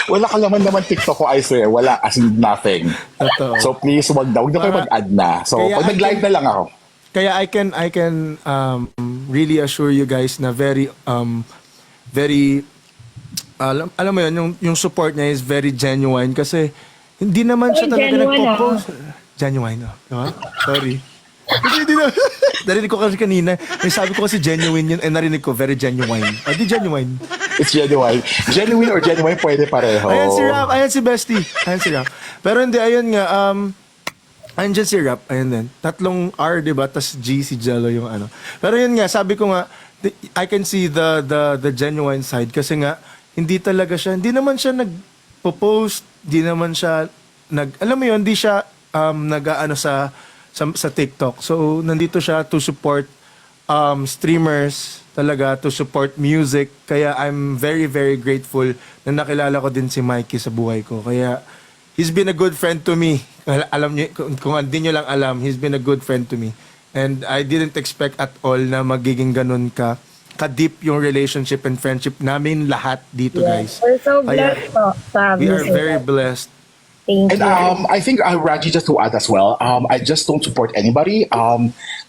Wala ka naman TikTok ko, I swear. Wala, as in nothing. Totoo. So please, wag na kayo mag-add na. So, Kaya pag nag-live na lang ako. Kaya I can really assure you guys na very alam mo yun, yung support niya is very genuine kasi hindi naman siya talaga Genuine, nagpo-post. Genuine, diba? Sorry. Hindi na. Narinig ko kasi kanina. May sabi ko kasi genuine yun, narinig ko very genuine. Di genuine. It's genuine. Genuine or genuine, pwede pareho. Ayan si Rap, ayan si Bestie. Ayan si Rap. Pero hindi, ayun nga, ayan dyan si Rap, ayan din. 3 R, diba? Tas G, si Jello yung ano. Pero yun nga, sabi ko nga, I can see the genuine side kasi nga, hindi talaga siya, hindi naman siya nag-post, hindi naman siya alam mo yun, hindi siya nag-ano sa TikTok. So, nandito siya to support streamers, talaga, to support music. Kaya I'm very, very grateful na nakilala ko din si Mikey sa buhay ko. Kaya, he's been a good friend to me. Alam niyo, kung hindi niyo lang alam, he's been a good friend to me. And I didn't expect at all na magiging ganun ka-deep yung relationship and friendship namin lahat dito, guys. We're so Kaya, blessed po. we are very blessed. Thank And you. I think Raji, just to add as well, I just don't support anybody.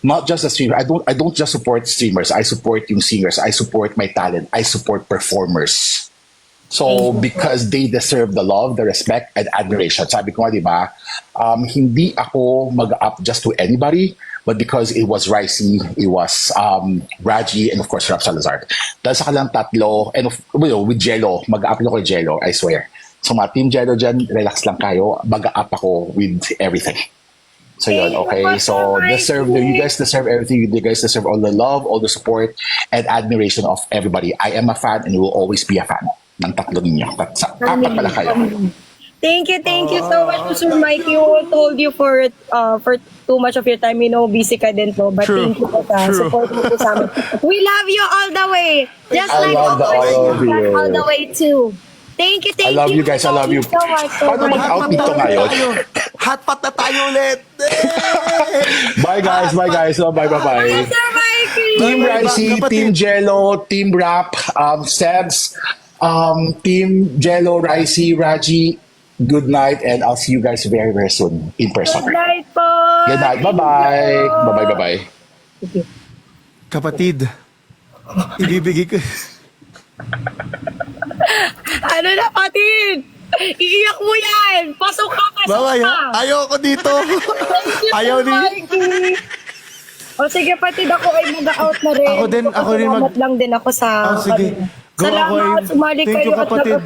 Not just the streamer. I don't just support streamers. I support yung singers. I support my talent. I support performers. So because they deserve the love, the respect, and admiration. Sabi ko nga, di ba? Hindi ako mag-up just to anybody, but because it was Ricey, it was Raji, and of course Rap Salazar. Dahil sa kanilang tatlo, and with Jello, mag-up ako kay Jello, I swear. So mga Team Jello dyan, relax lang kayo. Mag-up ako with everything. So yun, okay. So you guys deserve everything. You guys deserve all the love, all the support, and admiration of everybody. I am a fan and will always be a fan ng tatlo ninyo. Apat pala kayo. Thank you so much, Sir Mikey. We told you for too much of your time. Busy ka din po. But True. thank you po sa True. support mo po sa amin. We love you all the way. Just I like love all of you. all the way too. Thank you. I love you guys. I love you. so much. Paano mag-out dito ngayon? Hotpot na tayo ulit! Bye guys. Bye. Sir Mikey! Team Bye, Ricey, kapatid. Team Jello, Team Rap, Sebs, Team Jello, Ricey, Raji, good night, and I'll see you guys very, very soon in person. Good night po! Good night. Bye-bye. Bye-bye, bye-bye. Kapatid, ibibigay ko. Ano na, Patid? Iiyak mo yan! Pasok ka! Pasok Babay, ka! ayoko dito. Ayaw ni... Mikey. O sige, Patid, ako ay mag-out na rin. Ako din Salamat lang din ako sa... sige. Go, Salamat, sumali Thank kayo you, at kapatid.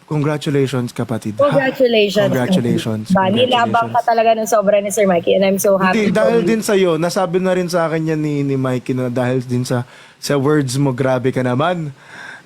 Congratulations, kapatid. Congratulations. Congratulations. Ba, nilabang ka talaga ng sobra ni Sir Mikey and I'm so happy. Hindi, dahil din sa'yo, nasabi na rin sa akin yan ni Mikey na dahil din sa words mo, grabe ka naman.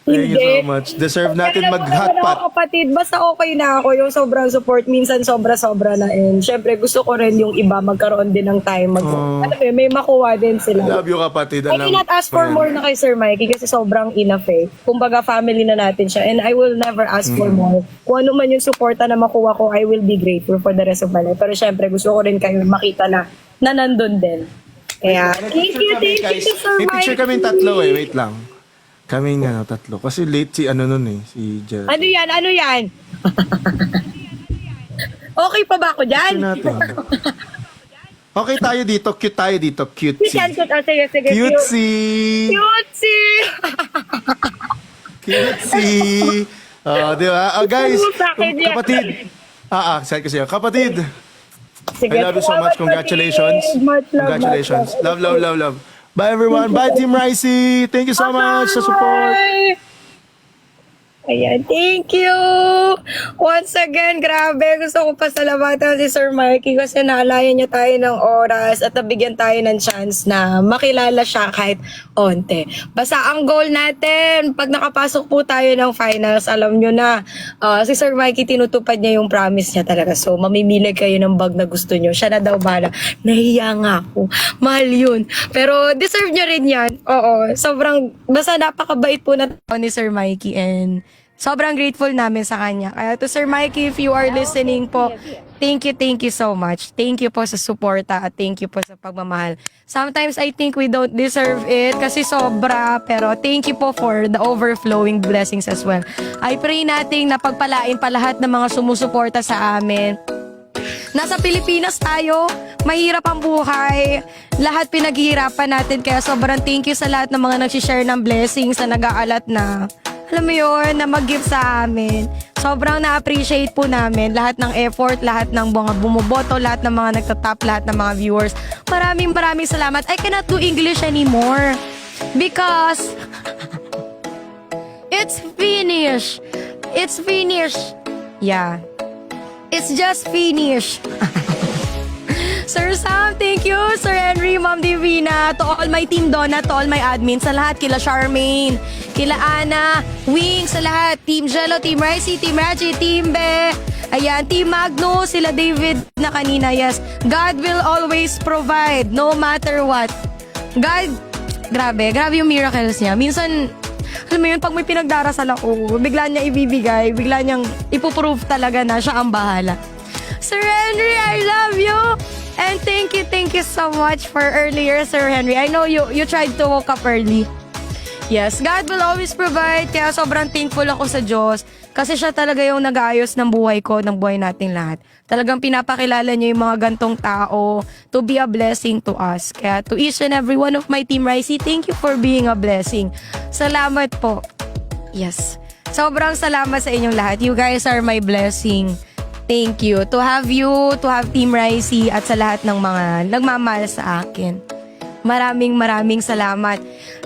Thank you so much. Deserve natin Alam mo naman mag-hotpot. ako, kapatid, basta okay na ako. Yung sobrang support, minsan sobra-sobra na. And syempre, gusto ko rin yung iba magkaroon din ng time. Alam mo, yun, may makuha din sila. Love you, kapatid. I cannot ask for more na kay Sir Mikey kasi sobrang enough eh. Kumbaga family na natin siya and I will never ask for more. Kung ano man yung suporta na makuha ko, I will be grateful for the rest of my life. Pero syempre gusto ko rin kayo makita na nandun din. Kaya thank you Sir May Mikey. picture kaming tatlo eh. Wait lang. Kaming tatlo. Kasi late si si Gerald. Ano yan? Okay pa ba ako dyan? Picture natin. Okay tayo dito. Cute tayo dito. Cutesy. Yan, sige. Cutesy. Cutesy. Cutesy. Di ba? Guys, Sa akin yan. kapatid. Side ko sa'yo. Kapatid. Sige, I love you so much. salamat, Congratulations. kapatid. Much love, Congratulations. much Love. Bye everyone. Bye Team Ricey. Thank you so much sa support. Bye! Ayan, thank you! Once again, grabe, gusto ko pasalamatan si Sir Mikey kasi naalayan niya tayo ng oras at nabigyan tayo ng chance na makilala siya kahit onte. Basta ang goal natin, pag nakapasok po tayo ng finals, alam nyo na, si Sir Mikey tinutupad niya yung promise niya talaga. So, mamimili kayo ng bag na gusto nyo. Siya na daw bahala. Nahiya nga ako. Mahal yun. Pero deserve niya rin yan. Oo, sobrang, basta napakabait po na ni Sir Mikey and sobrang grateful namin sa kanya. Kaya to Sir Mikey, if you are listening po, thank you so much. Thank you po sa suporta at thank you po sa pagmamahal. Sometimes I think we don't deserve it kasi sobra, pero thank you po for the overflowing blessings as well. I pray nating napagpalain pa lahat ng mga sumusuporta sa amin. Nasa Pilipinas tayo, mahirap ang buhay, lahat pinaghihirapan natin, kaya sobrang thank you sa lahat ng mga nagsishare ng blessings na nag-aalat na alam mo yun, na mag-give sa amin. Sobrang na-appreciate po namin lahat ng effort, lahat ng mga bumuboto, lahat ng mga nagtatap, lahat ng mga viewers. Maraming salamat. I cannot do English anymore because it's finished. It's finished. Yeah. It's just finished. Sir Sam, thank you. Sir Henry, Ma'am Divina, to all my team Donna, to all my admins, sa lahat, kila Charmaine, kila Ana, Wing, sa lahat, Team Jello, Team Ricey, Team Raji, Team Be, ayan, Team Magno, sila David na kanina, yes. God will always provide, no matter what. God, grabe yung miracles niya. Minsan, alam mo yun, pag may pinagdarasal ako, bigla niya ibibigay, bigla niyang ipuprove talaga na siya ang bahala. Sir Henry, I love you! And thank you so much for earlier, Sir Henry. I know you tried to wake up early. Yes, God will always provide. Kaya sobrang thankful ako sa Diyos. Kasi siya talaga yung nag-aayos ng buhay ko, ng buhay nating lahat. Talagang pinapakilala niya yung mga gantong tao to be a blessing to us. Kaya to each and every one of my Team Ricey, thank you for being a blessing. Salamat po. Yes. Sobrang salamat sa inyong lahat. You guys are my blessing. Thank you. To have Team Ricey at sa lahat ng mga nagmamahal sa akin. Maraming salamat.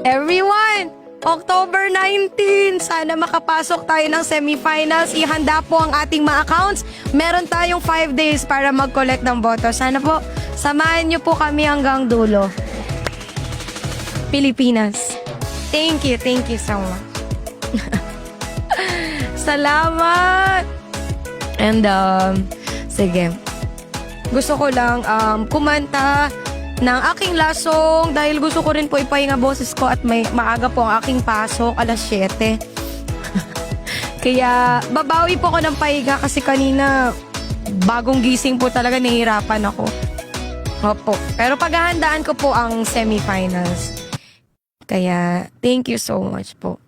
Everyone, October 19, sana makapasok tayo ng semifinals. Ihanda po ang ating mga accounts. Meron tayong 5 days para mag-collect ng boto. Sana po, samahan niyo po kami hanggang dulo. Pilipinas. Thank you so much. Salamat! And, sige. Gusto ko lang kumanta ng aking last song dahil gusto ko rin po ipahinga boses ko at maaga po ang aking pasok, alas 7. Kaya, babawi po ako ng pahinga kasi kanina, bagong gising po talaga, nahihirapan ako. Opo. Pero paghahandaan ko po ang semifinals. Kaya, thank you so much po.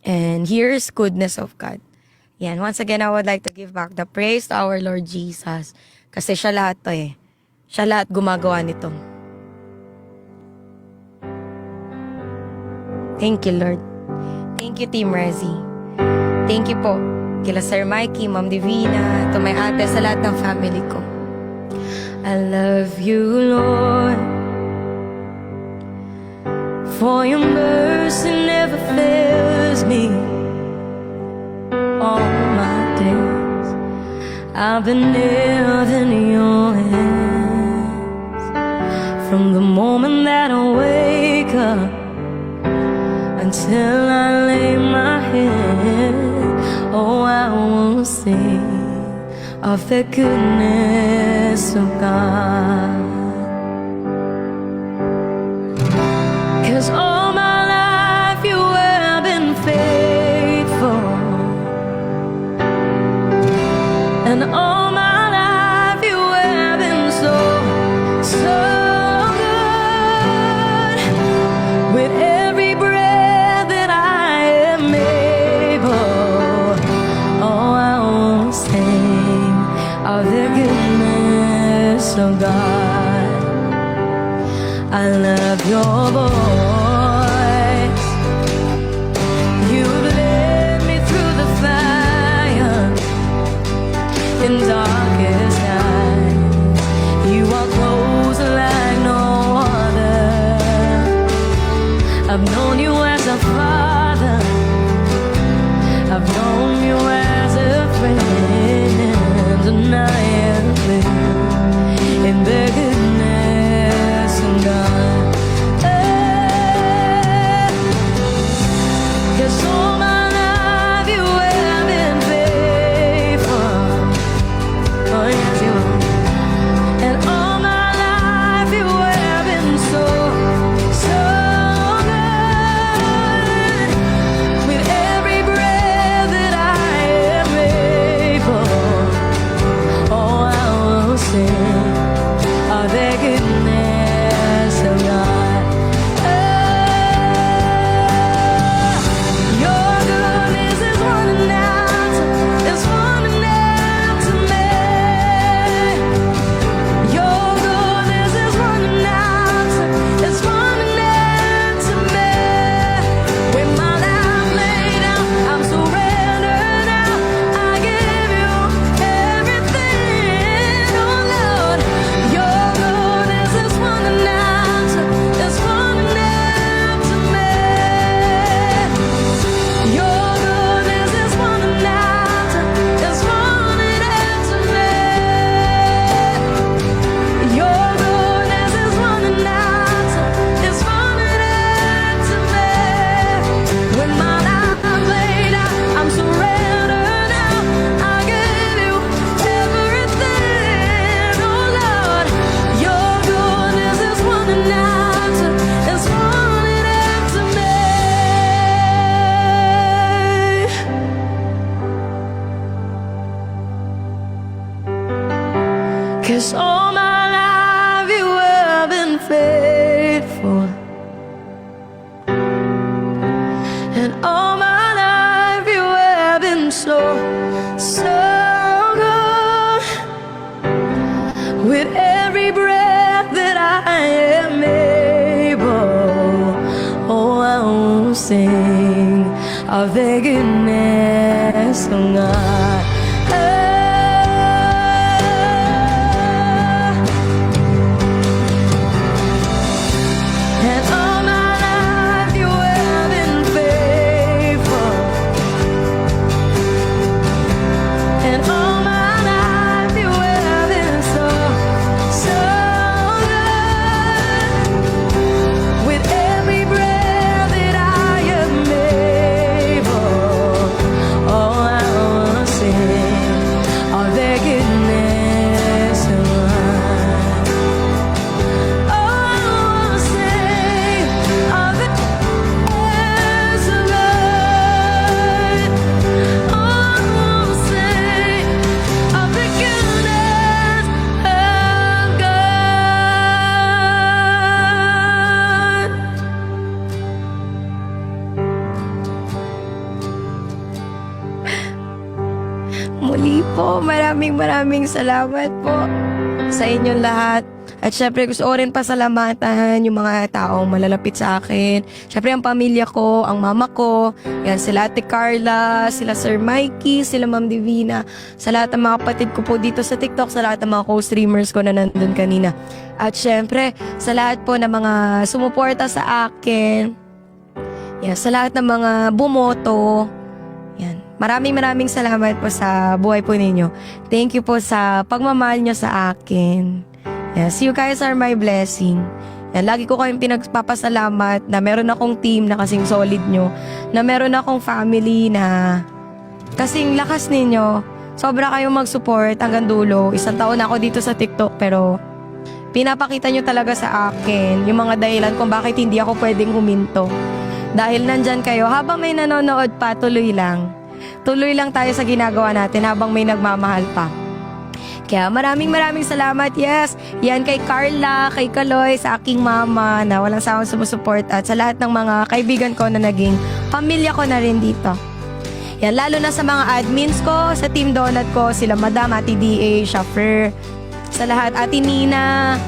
And here's goodness of God. Yan, once again, I would like to give back the praise to our Lord Jesus. Kasi siya lahat to eh. Siya lahat gumagawa nito. Thank you, Lord. Thank you, Team Rezi. Thank you po kila Sir Mikey, Ma'am Divina, to my ate, sa lahat ng family ko. I love you, Lord, for your mercy never fails me. All my days I've been nailed in your hands. From the moment that I wake up until I lay my head, oh, I will sing of the goodness of God. 'Cause all my life you have been faithful, and all my life you have been so, so good. With every breath that I am able, oh, I will sing of the goodness of God. I love your voice. You've led me through the fire in darkest night. You are close like no other. I've known you as a father. I've known you as a friend, and I am living in the goodness of God. 'Cause all my life you have been faithful. Oh, yes, you are. And all my life you have been so, so good. With every breath that I am able, oh, I will sing of the goodness of God. Your goodness is running out, it's running out to me. Your goodness is running out, it's running out to me. With my life laid out, I'm surrendered now. I give you everything, oh Lord. Your goodness is running out, it's running out to me. Your goodness is running out, it's running out to me. Your goodness is running out, it's running out to me. When my life laid out, I'm surrendered now. I give you everything, oh Lord. Your goodness is running out, it's running out to me. 'Cause all my life you have been faithful, and all my life you have been so, so good. With every breath that I am able, oh, I will sing of the goodness of God. And all my life you have been faithful, and all my life you have been so, so good. With every breath that I am able, oh, I will sing muli po. Maraming salamat po sa inyong lahat. At syempre gusto ko rin pasalamatan yung mga taong malalapit sa akin. Syempre ang pamilya ko, ang mama ko, yan, sila Ate Carla, sila Sir Mikey, sila Ma'am Divina, sa lahat ng mga kapatid ko po dito sa TikTok, sa lahat ng mga co-streamers ko na nandun kanina. At syempre sa lahat po ng mga sumuporta sa akin, yan, sa lahat ng mga bumoto, yan. Maraming salamat po sa buhay po ninyo. Thank you po sa pagmamahal nyo sa akin. Yes, you guys are my blessing. Yan, lagi ko kayong pinagpapasalamat na meron akong team na kasing solid nyo, na meron akong family na kasing lakas ninyo. Sobra kayong mag-support hanggang dulo. 1 taon na ako dito sa TikTok pero pinapakita nyo talaga sa akin yung mga dahilan kung bakit hindi ako pwedeng huminto. Dahil nandyan kayo, habang may nanonood pa, tuloy lang. Tuloy lang tayo sa ginagawa natin habang may nagmamahal pa. Kaya maraming salamat. Yes, yan kay Carla, kay Kaloy, sa aking mama na walang sawang sumusuport at sa lahat ng mga kaibigan ko na naging pamilya ko na rin dito. Yan, lalo na sa mga admins ko, sa Team Donut ko, sila Madam, Ate D.A., Shaffer, sa lahat, Ate Nina,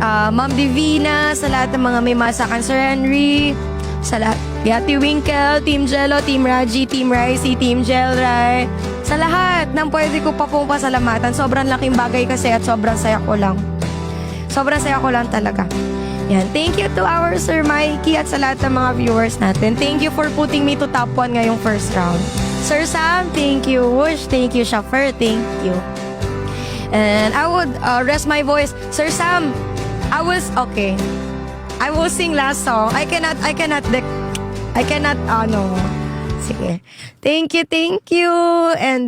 Ma'am Divina, sa lahat ng mga may masakan, Sir Henry, sa lahat, Ate Winkle, Team Jello, Team Raji, Team Ricey, Team Jelray, sa lahat ng pwede ko pa pong pasalamatan. Sobrang laking bagay kasi at sobrang saya ko lang. Sobrang saya ko lang talaga. Yan. Thank you to our Sir Mikey at sa lahat ng mga viewers natin. Thank you for putting me to top 1 ngayong first round. Sir Sam, thank you. Wush, thank you. Shaffer, thank you. And I would rest my voice. Sir Sam, okay. I will sing last song. I cannot, sige. Thank you. And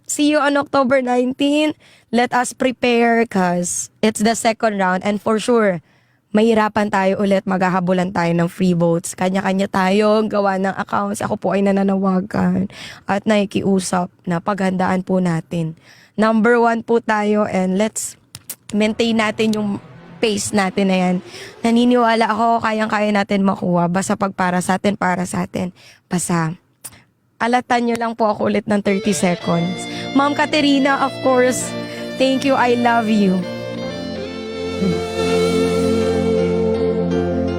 see you on October 19. Let us prepare because it's the second round and for sure, mahirapan tayo ulit, maghahabulan tayo ng free votes. Kanya-kanya tayo gawa ng accounts. Ako po ay nananawagan at nakikiusap na paghandaan po natin. Number 1 po tayo and let's maintain natin yung pace natin na yan. Naniniwala ako, kayang-kaya natin makuha. Basta para sa atin. Basta, alatan nyo lang po ako ulit ng 30 seconds. Ma'am Katerina, of course, thank you, I love you.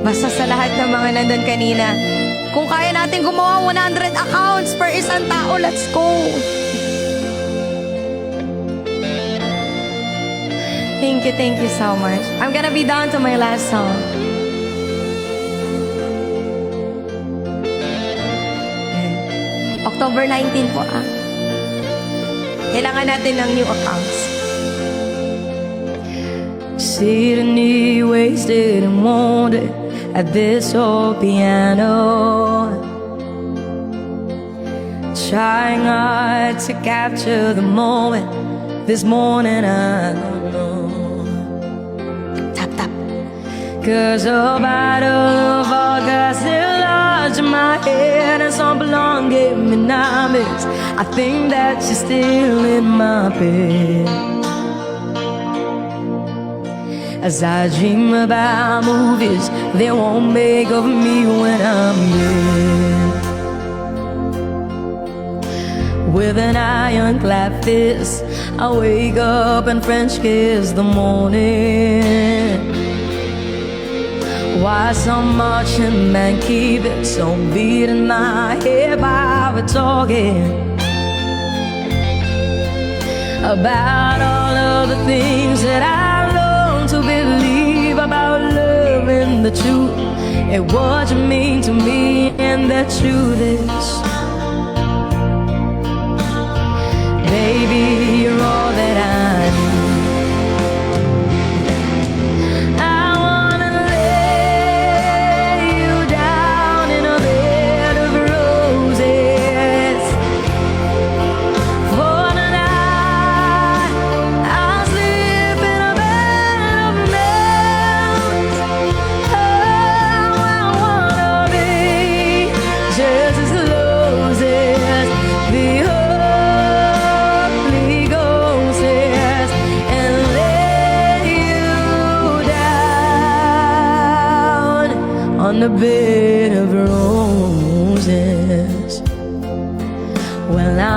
Basta sa lahat ng mga nandun kanina, kung kaya natin gumawa 100 accounts per isang tao, let's go! Thank you so much. I'm gonna be down to my last song. October 19 po Kailangan natin ng new accounts. Sitting here wasted and wanted at this old piano, trying hard to capture the moment. This morning I don't know. Tap. 'Cause a bottle of vodka still lodged in my head, and some belong gave me nightmares. I think that she's still in my bed. As I dream about movies they won't make of me when I'm dead. With an ironclad fist, I wake up and French kiss the morning. Why some Martian man keep it so beat in my head while we're talking about all of the things that I long to believe about love and the truth and what you mean to me. And the truth is, baby, you're all that I need. I wanna lay you down in a bed of roses. For tonight, I'll sleep in a bed of nails. Oh, I wanna be just as close as the holy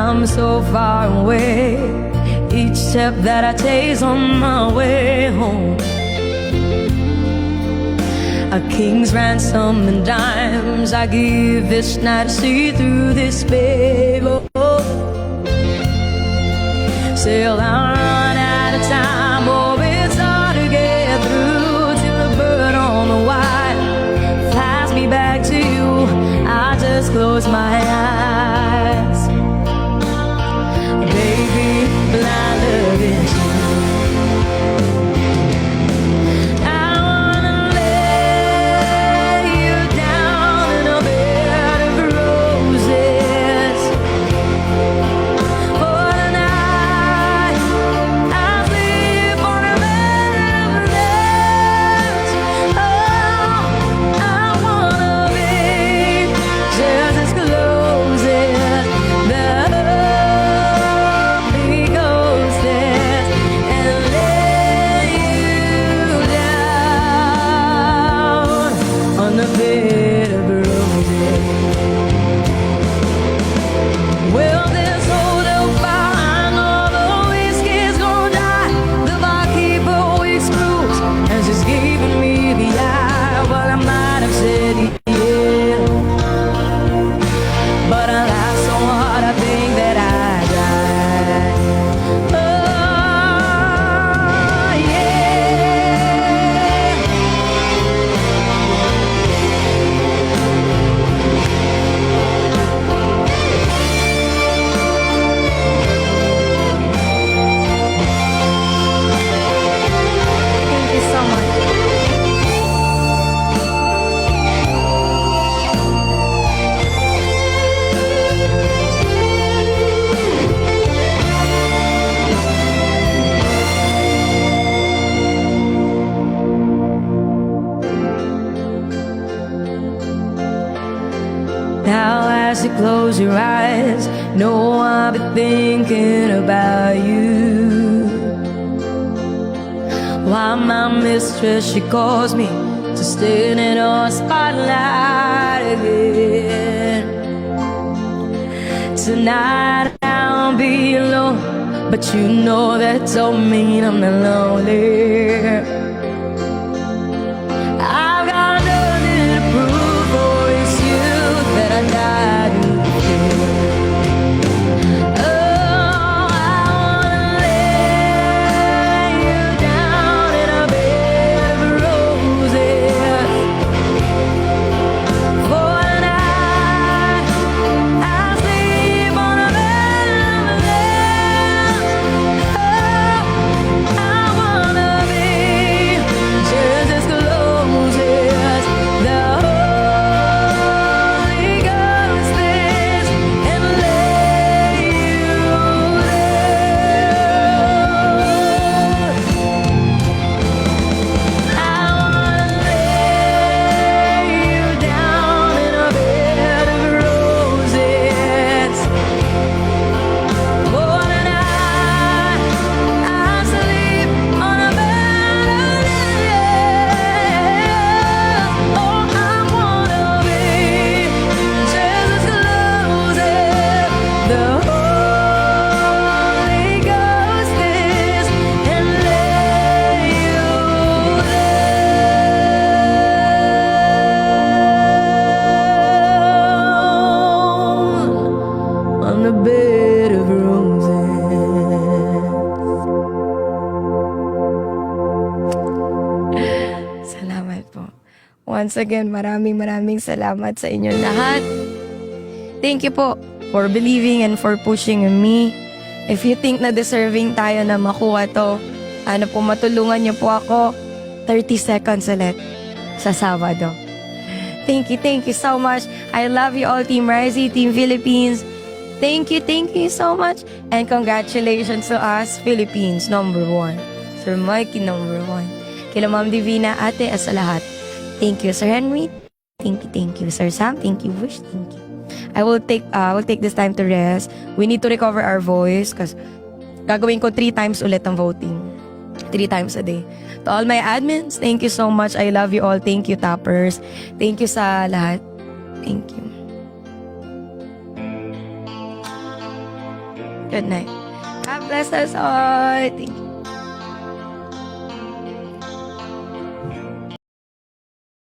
I'm so far away. Each step that I take's on my way home. A king's ransom and dimes I give this night to see through this babe. Oh, still I run out of time. Oh, it's hard to get through till the bird on the wire flies me back to you. I just close my eyes, baby, blind loving you. I wanna lay you down in a bed of roses for the night. I'll sleep on a bed of roses. Oh, I wanna be just as close as the Holy Ghost is, and lay you down on the bed of roses. Well, this old oak behind all the whiskey's gonna die. The barkeeper wakes screws and she's giving me the eye. Well, I might have said yeah, but I laughed so hard I think that I died. Oh, yeah. Thank you so much. Now as you close your eyes, know I'll be thinking about you. While my mistress, she calls me to stand in her spotlight again. Tonight I'll be alone, but you know that don't mean I'm not lonely. I've got nothing to prove, for it's you that I died to feel. Oh, I wanna lay you down in a bed of roses for the night. I'll sleep on a bed of roses. Oh, I wanna be just as close as the Holy Ghost is, and lay you down. I wanna lay you down in a bed of roses for the night. I'll sleep on a bed of roses. Oh, I wanna be just as close as the Holy Ghost is, and lay you down on the bed of roses. Salamat po. Once again, maraming salamat sa inyong lahat. Thank you po for believing and for pushing in me. If you think na deserving tayo na makuha to, matulungan niyo po ako. 30 seconds ulit sa Sabado. Thank you so much. I love you all, Team Rising, Team Philippines. Thank you so much. And congratulations to us, Philippines, #1. Sir Mikey, #1. Kila Ma'am Divina, ate, sa lahat. Thank you, Sir Henry. Thank you, Sir Sam. Thank you, Wish. Thank you. I will take this time to rest. We need to recover our voice because gagawin ko 3 times ulit ang voting. 3 times a day. To all my admins, thank you so much. I love you all. Thank you, Tappers. Thank you sa lahat. Thank you. Good night. God bless us all. Thank you.